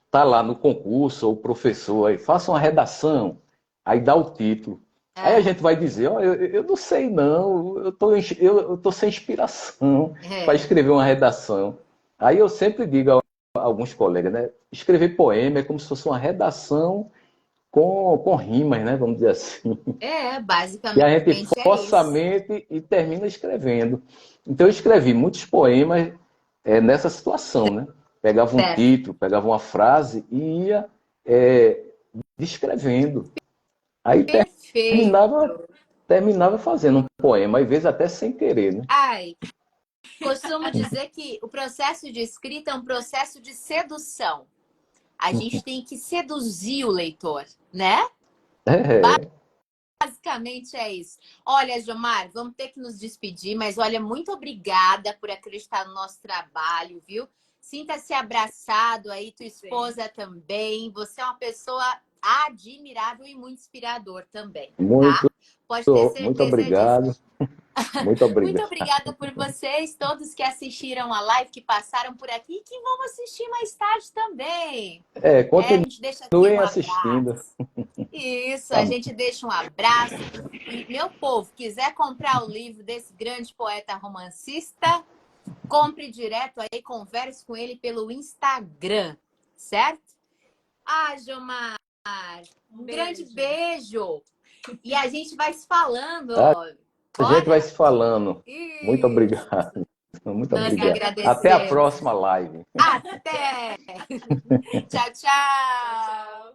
está lá no concurso, ou o professor aí, faça uma redação, aí dá o título. Aí a Ah, gente vai dizer, ó, eu não sei não, eu tô sem inspiração para é. escrever uma redação. Aí eu sempre digo a alguns colegas, né? Escrever poema é como se fosse uma redação com rimas, né? Vamos dizer assim. E a gente Basicamente é força a isso. mente e termina escrevendo. Então eu escrevi muitos poemas nessa situação, né? Pegava um Certo. título, pegava uma frase e ia é, descrevendo. Aí terminava, Perfeito. terminava fazendo um poema, às vezes até sem querer, né? Ai, costumo dizer que o processo de escrita é um processo de sedução. A gente tem que seduzir o leitor, né? É, Basicamente é isso. Olha, Jomar, vamos ter que nos despedir, mas olha, muito obrigada por acreditar no nosso trabalho, viu? Sinta-se abraçado aí, tua esposa também. Você é uma pessoa admirável e muito inspirador também, tá? muito, Pode ter muito certeza disso. obrigado, muito Muito obrigado. obrigada por vocês, todos que assistiram a live, que passaram por aqui e que vão assistir mais tarde também. A gente deixa aqui Continuem um assistindo. abraço. Isso, a Tá? gente deixa um abraço. E, meu povo, quiser comprar o livro desse grande poeta romancista, compre direto aí, converse com ele pelo Instagram, certo? Ah, Gilmar, um grande beijo. E a gente vai se falando, ó. A gente vai Bora? se falando. Muito Isso. obrigado. Muito Nós que obrigado. Até a agradecemos. próxima live. Até! Tchau, tchau!